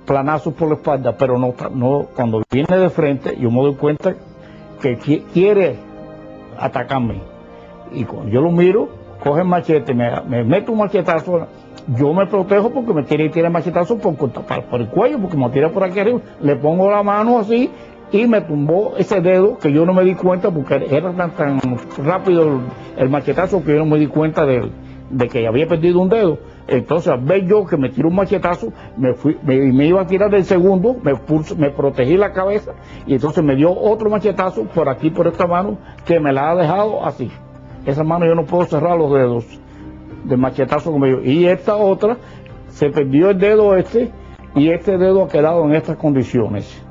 planazos por la espalda, pero no, cuando viene de frente, yo me doy cuenta que quiere atacarme. Y cuando yo lo miro, coge el machete, me mete un machetazo, yo me protejo porque me tiene el machetazo por el cuello, porque me tira por aquí arriba, le pongo la mano así y me tumbó ese dedo que yo no me di cuenta porque era tan rápido el machetazo que yo no me di cuenta de que había perdido un dedo. Entonces al ver yo que me tiró un machetazo, me iba a tirar del segundo, me protegí la cabeza y entonces me dio otro machetazo por aquí, por esta mano, que me la ha dejado así. Esa mano yo no puedo cerrar los dedos del machetazo como yo. Y esta otra, se perdió el dedo y este dedo ha quedado en estas condiciones.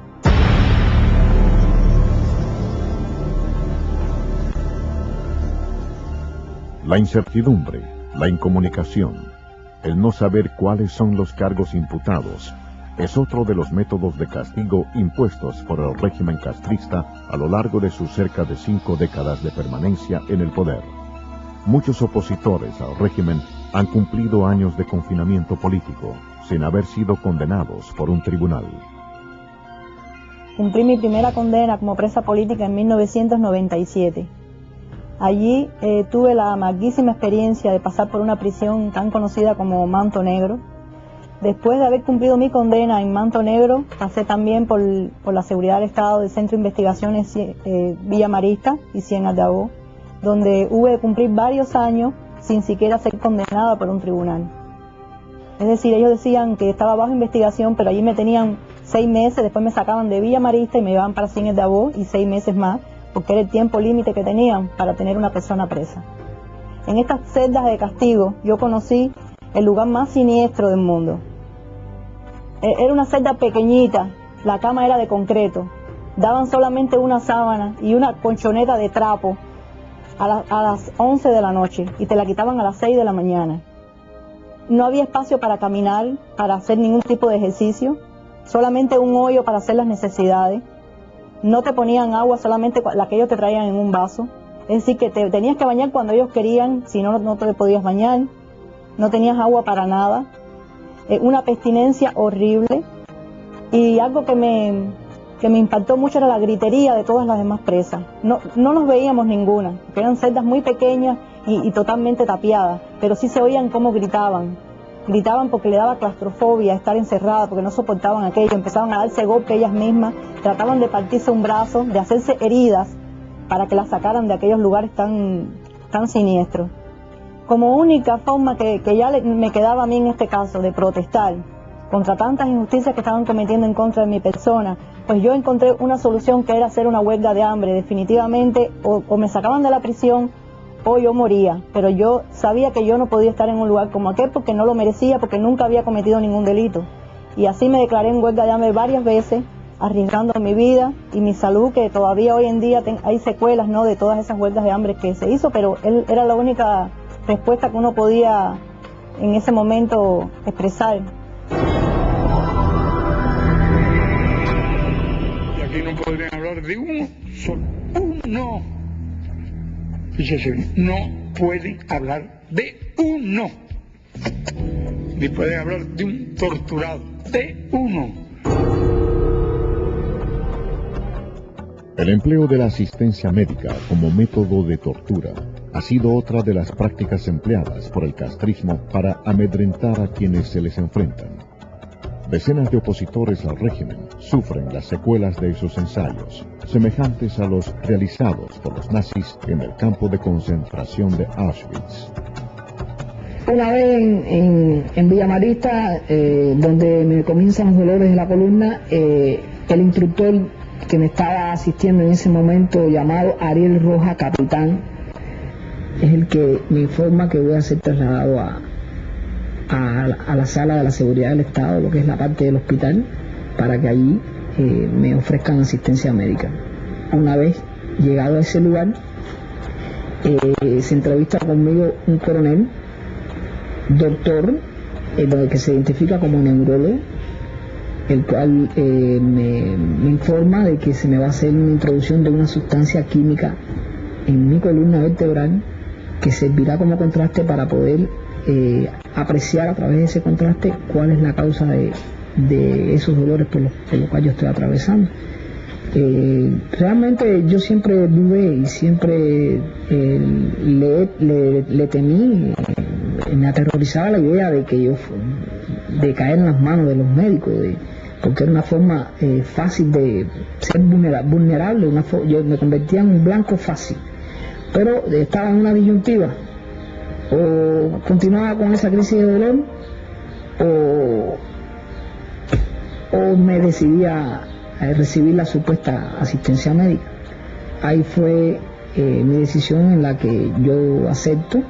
La incertidumbre, la incomunicación, el no saber cuáles son los cargos imputados, es otro de los métodos de castigo impuestos por el régimen castrista a lo largo de sus cerca de 5 décadas de permanencia en el poder. Muchos opositores al régimen han cumplido años de confinamiento político, sin haber sido condenados por un tribunal. Cumplí mi primera condena como presa política en 1997. Allí tuve la amarguísima experiencia de pasar por una prisión tan conocida como Manto Negro. Después de haber cumplido mi condena en Manto Negro, pasé también por la seguridad del Estado del Centro de Investigaciones Villa Marista y Ciénaga de Agó, donde hubo de cumplir varios años sin siquiera ser condenada por un tribunal. Es decir, ellos decían que estaba bajo investigación, pero allí me tenían 6 meses, después me sacaban de Villa Marista y me llevaban para Ciénaga de Agó y 6 meses más, porque era el tiempo límite que tenían para tener una persona presa. En estas celdas de castigo yo conocí el lugar más siniestro del mundo. Era una celda pequeñita, la cama era de concreto, daban solamente una sábana y una colchoneta de trapo a las 11 de la noche y te la quitaban a las 6 de la mañana. No había espacio para caminar, para hacer ningún tipo de ejercicio, solamente un hoyo para hacer las necesidades. No te ponían agua, solamente la que ellos te traían en un vaso. Es decir, que te tenías que bañar cuando ellos querían, si no, no te podías bañar. No tenías agua para nada. Una abstinencia horrible. Y algo que me impactó mucho era la gritería de todas las demás presas. No nos veíamos ninguna, porque eran celdas muy pequeñas y totalmente tapiadas, pero sí se oían cómo gritaban. Gritaban porque le daba claustrofobia estar encerrada, porque no soportaban aquello, empezaban a darse golpes ellas mismas, trataban de partirse un brazo, de hacerse heridas para que las sacaran de aquellos lugares tan siniestros. Como única forma que ya me quedaba a mí en este caso de protestar contra tantas injusticias que estaban cometiendo en contra de mi persona, pues yo encontré una solución que era hacer una huelga de hambre. Definitivamente o me sacaban de la prisión o yo moría, pero yo sabía que yo no podía estar en un lugar como aquel porque no lo merecía, porque nunca había cometido ningún delito. Y así me declaré en huelga de hambre varias veces, arriesgando mi vida y mi salud, que todavía hoy en día hay secuelas, ¿no?, de todas esas huelgas de hambre que se hizo, pero era la única respuesta que uno podía en ese momento expresar. Y aquí no podrían hablar de uno solo. Uno. Fíjese bien, no pueden hablar de uno. Ni pueden hablar de un torturado, de uno. El empleo de la asistencia médica como método de tortura ha sido otra de las prácticas empleadas por el castrismo para amedrentar a quienes se les enfrentan. Decenas de opositores al régimen sufren las secuelas de esos ensayos, semejantes a los realizados por los nazis en el campo de concentración de Auschwitz. Una vez en Villa Marista, donde me comienzan los dolores de la columna, el instructor que me estaba asistiendo en ese momento, llamado Ariel Roja Capitán, es el que me informa que voy a ser trasladado a la sala de la seguridad del Estado, lo que es la parte del hospital, para que allí me ofrezcan asistencia médica. Una vez llegado a ese lugar, se entrevista conmigo un coronel, doctor, que se identifica como neurólogo, el cual me informa de que se me va a hacer una introducción de una sustancia química en mi columna vertebral que servirá como contraste para poder apreciar a través de ese contraste cuál es la causa de esos dolores por los cuales yo estoy atravesando. Realmente yo siempre dudé y siempre le temí, me aterrorizaba la idea de que de caer en las manos de los médicos, porque era una forma fácil de ser vulnerable, yo me convertía en un blanco fácil, pero estaba en una disyuntiva: o continuaba con esa crisis de dolor o me decidía a recibir la supuesta asistencia médica. Ahí fue mi decisión, en la que yo acepto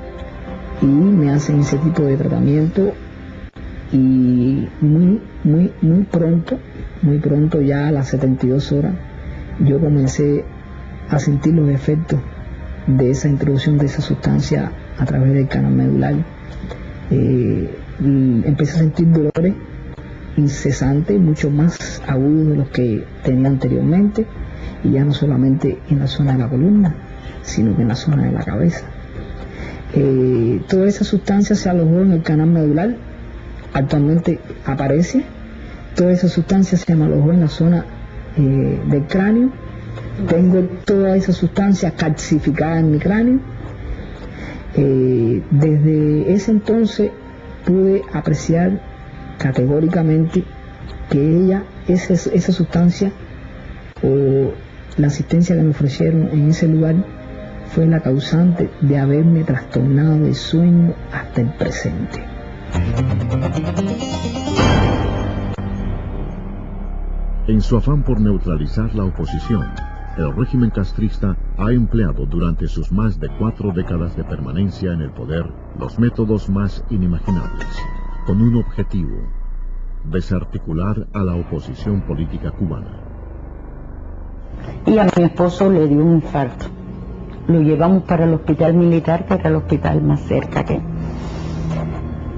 y me hacen ese tipo de tratamiento, y muy pronto, ya a las 72 horas, yo comencé a sentir los efectos de esa introducción de esa sustancia a través del canal medular. Empecé a sentir dolores incesantes, mucho más agudos de los que tenía anteriormente, y ya no solamente en la zona de la columna, sino que en la zona de la cabeza. Toda esa sustancia se alojó en el canal medular, actualmente aparece. Toda esa sustancia se me alojó en la zona del cráneo. Tengo toda esa sustancia calcificada en mi cráneo. Desde ese entonces pude apreciar categóricamente que esa sustancia, o la asistencia que me ofrecieron en ese lugar, fue la causante de haberme trastornado de sueño hasta el presente. En su afán por neutralizar la oposición, el régimen castrista ha empleado durante sus más de 4 décadas de permanencia en el poder los métodos más inimaginables, con un objetivo: desarticular a la oposición política cubana. Y a mi esposo le dio un infarto. Lo llevamos para el hospital militar, que era el hospital más cerca que.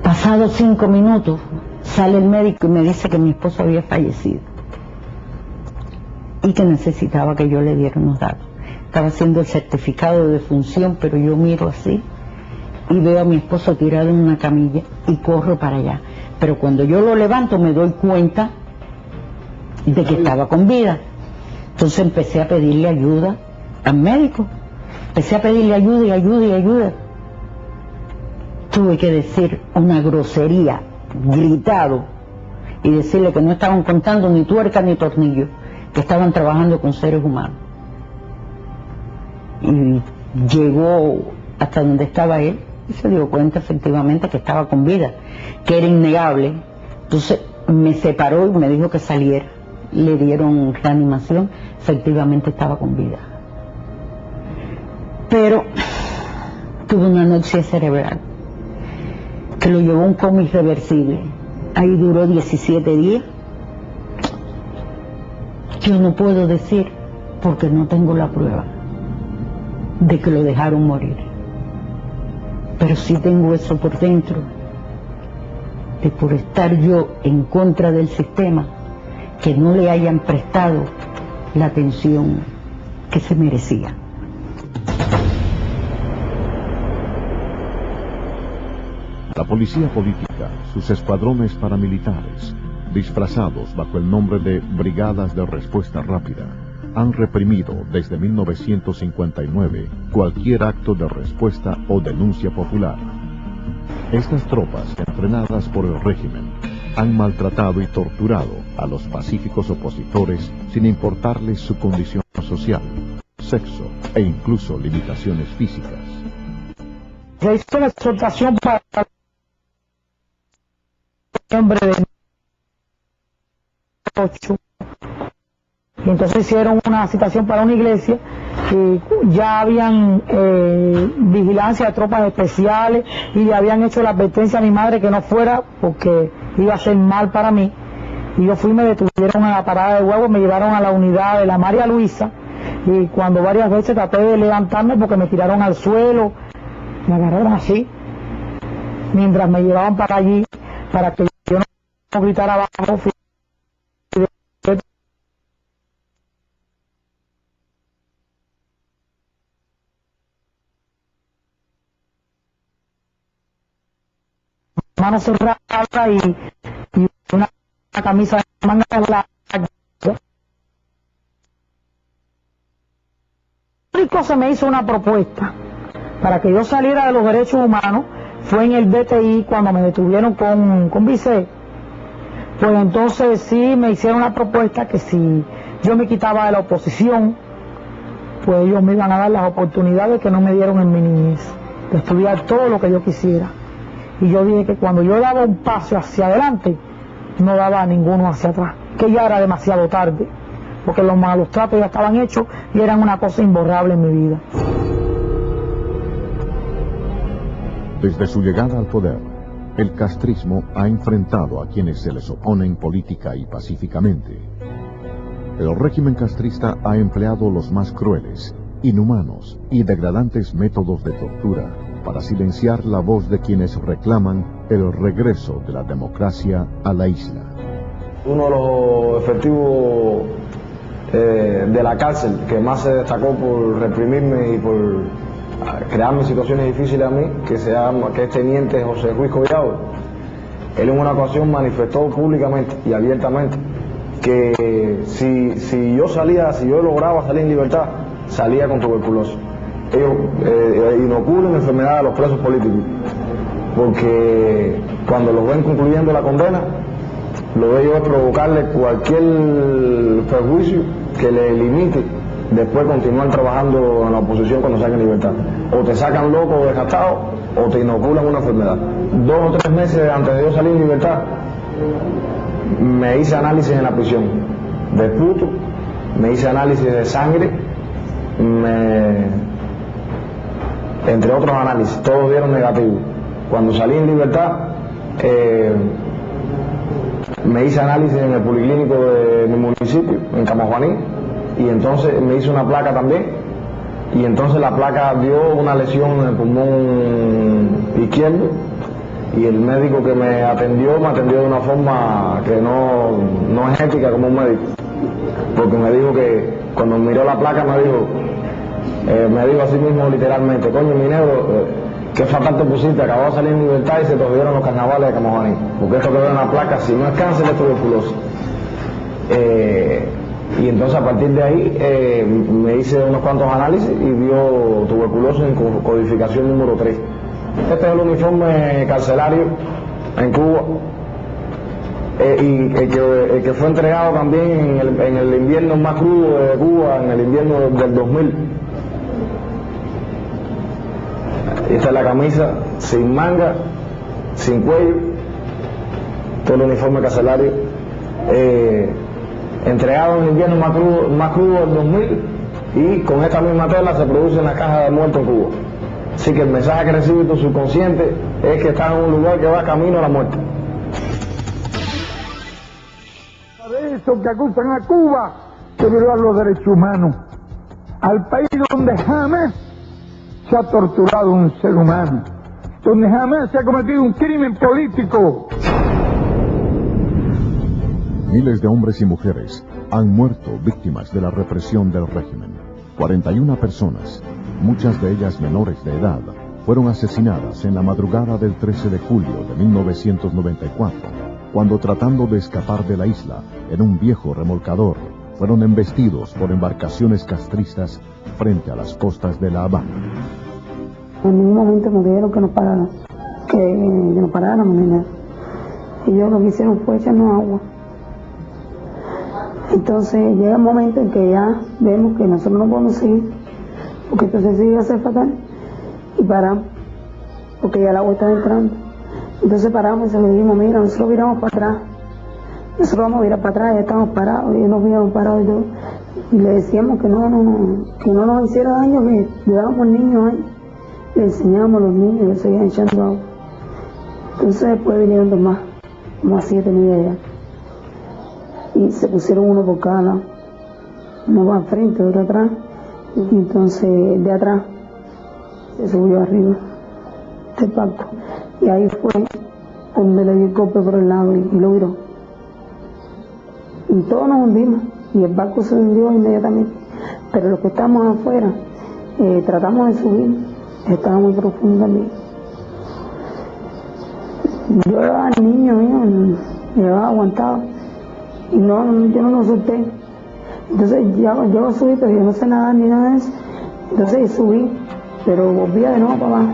Pasados 5 minutos, sale el médico y me dice que mi esposo había fallecido y que necesitaba que yo le diera unos datos. Estaba haciendo el certificado de defunción, pero yo miro así y veo a mi esposo tirado en una camilla y corro para allá. Pero cuando yo lo levanto me doy cuenta de que estaba con vida. Entonces empecé a pedirle ayuda al médico. Empecé a pedirle ayuda. Tuve que decir una grosería, gritado, y decirle que no estaban contando ni tuerca ni tornillo, que estaban trabajando con seres humanos. Y llegó hasta donde estaba él y se dio cuenta efectivamente que estaba con vida, que era innegable. Entonces me separó y me dijo que saliera. Le dieron reanimación, efectivamente estaba con vida. Pero tuvo una anoxia cerebral que lo llevó a un coma irreversible. Ahí duró 17 días. Yo no puedo decir, porque no tengo la prueba de que lo dejaron morir, pero sí tengo eso por dentro, de por estar yo en contra del sistema, que no le hayan prestado la atención que se merecía. La policía política, sus escuadrones paramilitares, disfrazados bajo el nombre de Brigadas de Respuesta Rápida, han reprimido desde 1959 cualquier acto de respuesta o denuncia popular. Estas tropas, entrenadas por el régimen, han maltratado y torturado a los pacíficos opositores sin importarles su condición social, sexo e incluso limitaciones físicas. Se hizo la exhortación para noviembre de 2008. Y entonces hicieron una citación para una iglesia y ya habían vigilancia de tropas especiales y le habían hecho la advertencia a mi madre que no fuera porque iba a ser mal para mí. Y yo fui, me detuvieron en la parada de huevos, me llevaron a la unidad de la María Luisa y cuando varias veces traté de levantarme porque me tiraron al suelo, me agarraron así mientras me llevaban para allí para que yo no gritara abajo. Mano cerrada y una camisa de manga larga. Se me hizo una propuesta para que yo saliera de los derechos humanos, fue en el DTI cuando me detuvieron con Vicé. Pues entonces sí me hicieron una propuesta que si yo me quitaba de la oposición, pues ellos me iban a dar las oportunidades que no me dieron en mi niñez, de estudiar todo lo que yo quisiera. Y yo dije que cuando yo daba un paso hacia adelante, no daba ninguno hacia atrás, que ya era demasiado tarde, porque los malos tratos ya estaban hechos y eran una cosa imborrable en mi vida. Desde su llegada al poder, el castrismo ha enfrentado a quienes se les oponen política y pacíficamente. El régimen castrista ha empleado los más crueles, inhumanos y degradantes métodos de tortura para silenciar la voz de quienes reclaman el regreso de la democracia a la isla. Uno de los efectivos de la cárcel que más se destacó por reprimirme y por crearme situaciones difíciles a mí, que es teniente José Ruiz Collado, él en una ocasión manifestó públicamente y abiertamente que si yo lograba salir en libertad, salía con tuberculosis. Ellos inoculan enfermedad a los presos políticos, porque cuando los ven concluyendo la condena, lo de ellos es provocarle cualquier perjuicio que le limite después continuar trabajando en la oposición cuando salgan en libertad. O te sacan loco o desgastado, o te inoculan una enfermedad. 2 o 3 meses antes de yo salir en libertad, me hice análisis en la prisión de esputo, me hice análisis de sangre, entre otros análisis, todos dieron negativo. Cuando salí en libertad, me hice análisis en el policlínico de mi municipio, en Camajuaní, y entonces me hice una placa también, y entonces la placa dio una lesión en el pulmón izquierdo, y el médico que me atendió de una forma que no es ética como un médico, porque me dijo que cuando miró la placa me dijo así mismo literalmente: coño, mi negro, qué fatal te pusiste, acabó de salir en libertad y se te olvidaron los carnavales de Camajuaní, porque esto que veo en la placa, si no es cáncer, es tuberculosis. Y entonces a partir de ahí me hice unos cuantos análisis y dio tuberculosis en codificación número 3. Este es el uniforme carcelario en Cuba, y el que fue entregado también en el invierno más crudo de Cuba, en el invierno del 2000. Esta es la camisa sin manga, sin cuello, todo el uniforme carcelario, entregado en el invierno más crudo del 2000, y con esta misma tela se produce en la caja de muertos en Cuba. Así que el mensaje que recibe tu subconsciente es que estás en un lugar que va camino a la muerte. De esos que acusan a Cuba de violar los derechos humanos, al país donde jamás se ha torturado un ser humano, donde jamás se ha cometido un crimen político. Miles de hombres y mujeres han muerto víctimas de la represión del régimen. 41 personas, muchas de ellas menores de edad, fueron asesinadas en la madrugada del 13 de julio de 1994, cuando tratando de escapar de la isla en un viejo remolcador, fueron embestidos por embarcaciones castristas frente a las costas de La Habana. En ningún momento nos dijeron que nos pararan, que nos paráramos ni nada. Ellos lo que hicieron fue echarnos agua. Entonces llega un momento en que ya vemos que nosotros no podemos seguir, porque entonces sí iba a ser fatal, y paramos, porque ya el agua estaba entrando. Entonces paramos y se lo dijimos, mira, nosotros viramos para atrás, nosotros vamos a virar para atrás, ya estamos parados, y ellos nos vieron parados y todo. Y le decíamos que no nos hiciera daño, que llevábamos niños ahí, le enseñábamos a los niños, y le seguían echando agua. Entonces después vinieron dos más, como a 7 niños allá. Y se pusieron uno por cada lado, uno va al frente, otro atrás, y entonces de atrás se subió arriba del barco, y ahí fue donde le dio el golpe por el lado y lo viró. Y todos nos hundimos, y el barco se hundió inmediatamente, pero los que estábamos afuera tratamos de subir, estaba muy profundo también. Yo llevaba al niño mío, llevaba aguantado, y yo no lo solté. Entonces yo subí, pero yo no sé nadar ni nada de eso. Entonces subí, pero volvía de nuevo para abajo.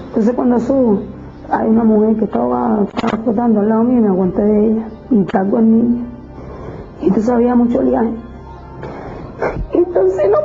Entonces cuando subo, hay una mujer que estaba flotando al lado mío, y me aguanté de ella y cargo al niño. Y entonces había mucho oleaje. Entonces no.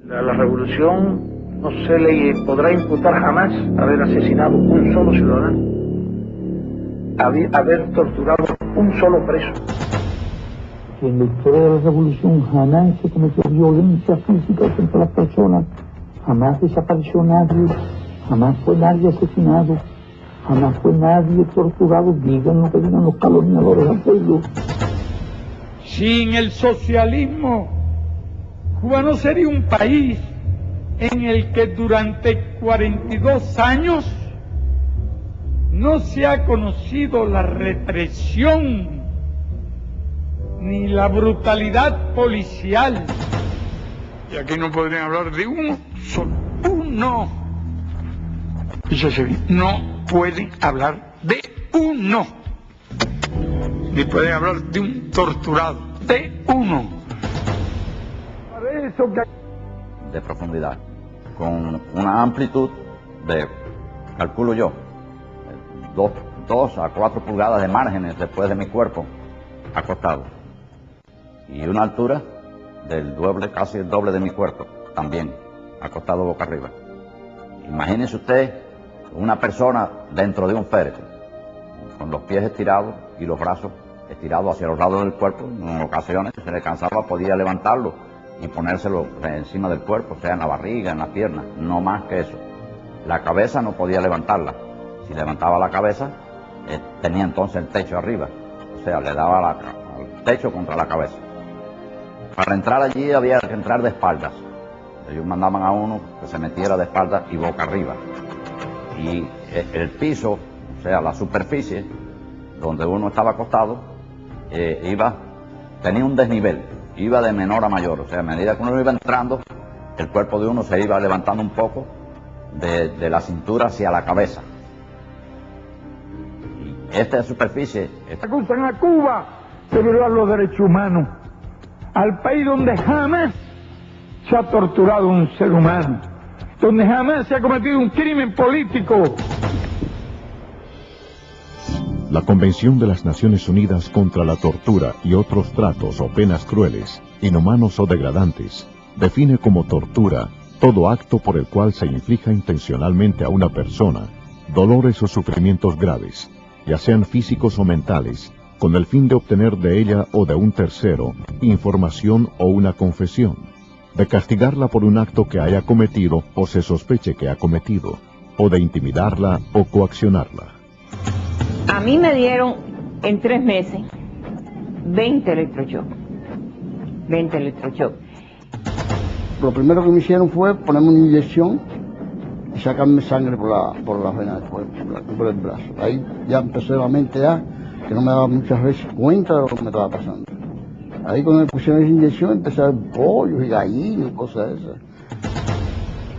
La revolución no se le podrá imputar jamás haber asesinado un solo ciudadano, haber torturado un solo preso. En la historia de la revolución jamás se cometió violencia física contra las personas, jamás desapareció nadie, jamás fue nadie asesinado, jamás fue nadie torturado. Digan lo que digan los calumniadores al pueblo. Sin el socialismo, Cuba no sería un país en el que durante 42 años no se ha conocido la represión ni la brutalidad policial. Y aquí no podrían hablar de uno solo. Uno. Fíjese bien, no pueden hablar de uno. Ni pueden hablar de un torturado. De uno. Por eso que de profundidad, con una amplitud de, calculo yo, 2 a 4 pulgadas de márgenes después de mi cuerpo acostado, y una altura del doble, casi el doble de mi cuerpo, también acostado boca arriba. Imagínese usted una persona dentro de un féretro, con los pies estirados y los brazos estirados hacia los lados del cuerpo. En ocasiones se le cansaba, podía levantarlo y ponérselo encima del cuerpo, o sea, en la barriga, en las piernas, no más que eso. La cabeza no podía levantarla. Si levantaba la cabeza, tenía entonces el techo arriba, o sea, le daba al techo contra la cabeza. Para entrar allí había que entrar de espaldas. Ellos mandaban a uno que se metiera de espaldas y boca arriba. Y el piso, o sea, la superficie donde uno estaba acostado, tenía un desnivel, iba de menor a mayor, o sea, a medida que uno iba entrando, el cuerpo de uno se iba levantando un poco de la cintura hacia la cabeza. Y esta superficie... Acusan a Cuba de violar los derechos humanos, al país donde jamás se ha torturado un ser humano, donde jamás se ha cometido un crimen político. La Convención de las Naciones Unidas contra la Tortura y otros tratos o penas crueles, inhumanos o degradantes, define como tortura todo acto por el cual se inflija intencionalmente a una persona dolores o sufrimientos graves, ya sean físicos o mentales, con el fin de obtener de ella o de un tercero información o una confesión, de castigarla por un acto que haya cometido o se sospeche que ha cometido, o de intimidarla o coaccionarla. A mí me dieron en 3 meses 20 electroshocks. 20 electroshocks. Lo primero que me hicieron fue ponerme una inyección y sacarme sangre por la vena por el brazo. Ahí ya empecé la mente que no me daba muchas veces cuenta de lo que me estaba pasando. Ahí cuando me pusieron esa inyección empecé a ver pollos y gallinas y cosas de esas.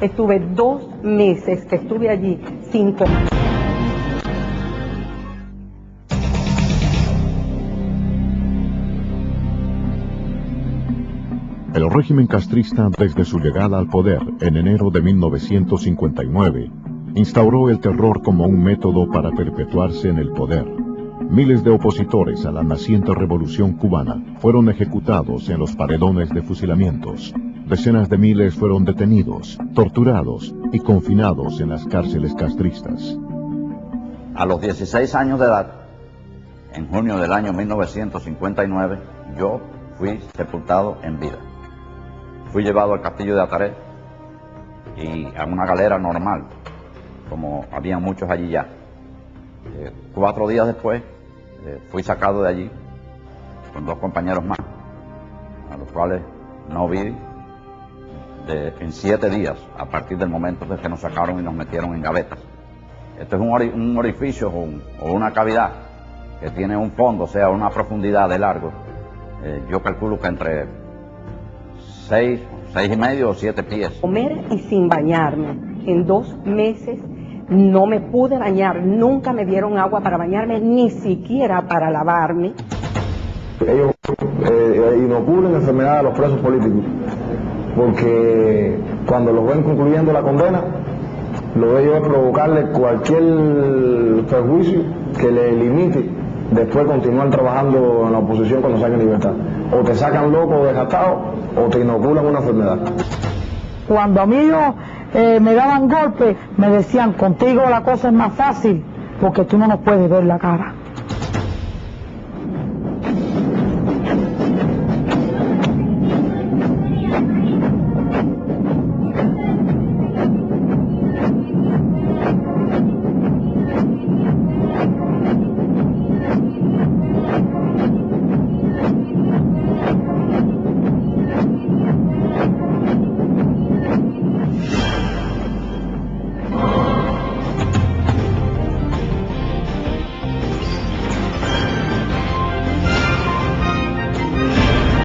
Estuve 2 meses que estuve allí sin comer. El régimen castrista, desde su llegada al poder en enero de 1959, instauró el terror como un método para perpetuarse en el poder. Miles de opositores a la naciente revolución cubana fueron ejecutados en los paredones de fusilamientos. Decenas de miles fueron detenidos, torturados y confinados en las cárceles castristas. A los 16 años de edad, en junio del año 1959, yo fui sepultado en vida. Fui llevado al castillo de Ataret y a una galera normal, como había muchos allí ya. 4 días después fui sacado de allí con 2 compañeros más, a los cuales no vi en 7 días, a partir del momento en que nos sacaron y nos metieron en gavetas. Esto es un orificio o una cavidad que tiene un fondo, o sea, una profundidad de largo. Yo calculo que entre 6 y medio o 7 pies. Comer y sin bañarme. En 2 meses no me pude bañar, nunca me dieron agua para bañarme, ni siquiera para lavarme. Ellos inoculan enfermedades a los presos políticos, porque cuando los ven concluyendo la condena, lo de ellos es provocarle cualquier perjuicio que le limite después continuar trabajando en la oposición cuando saquen libertad. O te sacan loco o desgastado, o te inoculan una enfermedad. Cuando a mí me daban golpes, me decían, contigo la cosa es más fácil, porque tú no nos puedes ver la cara.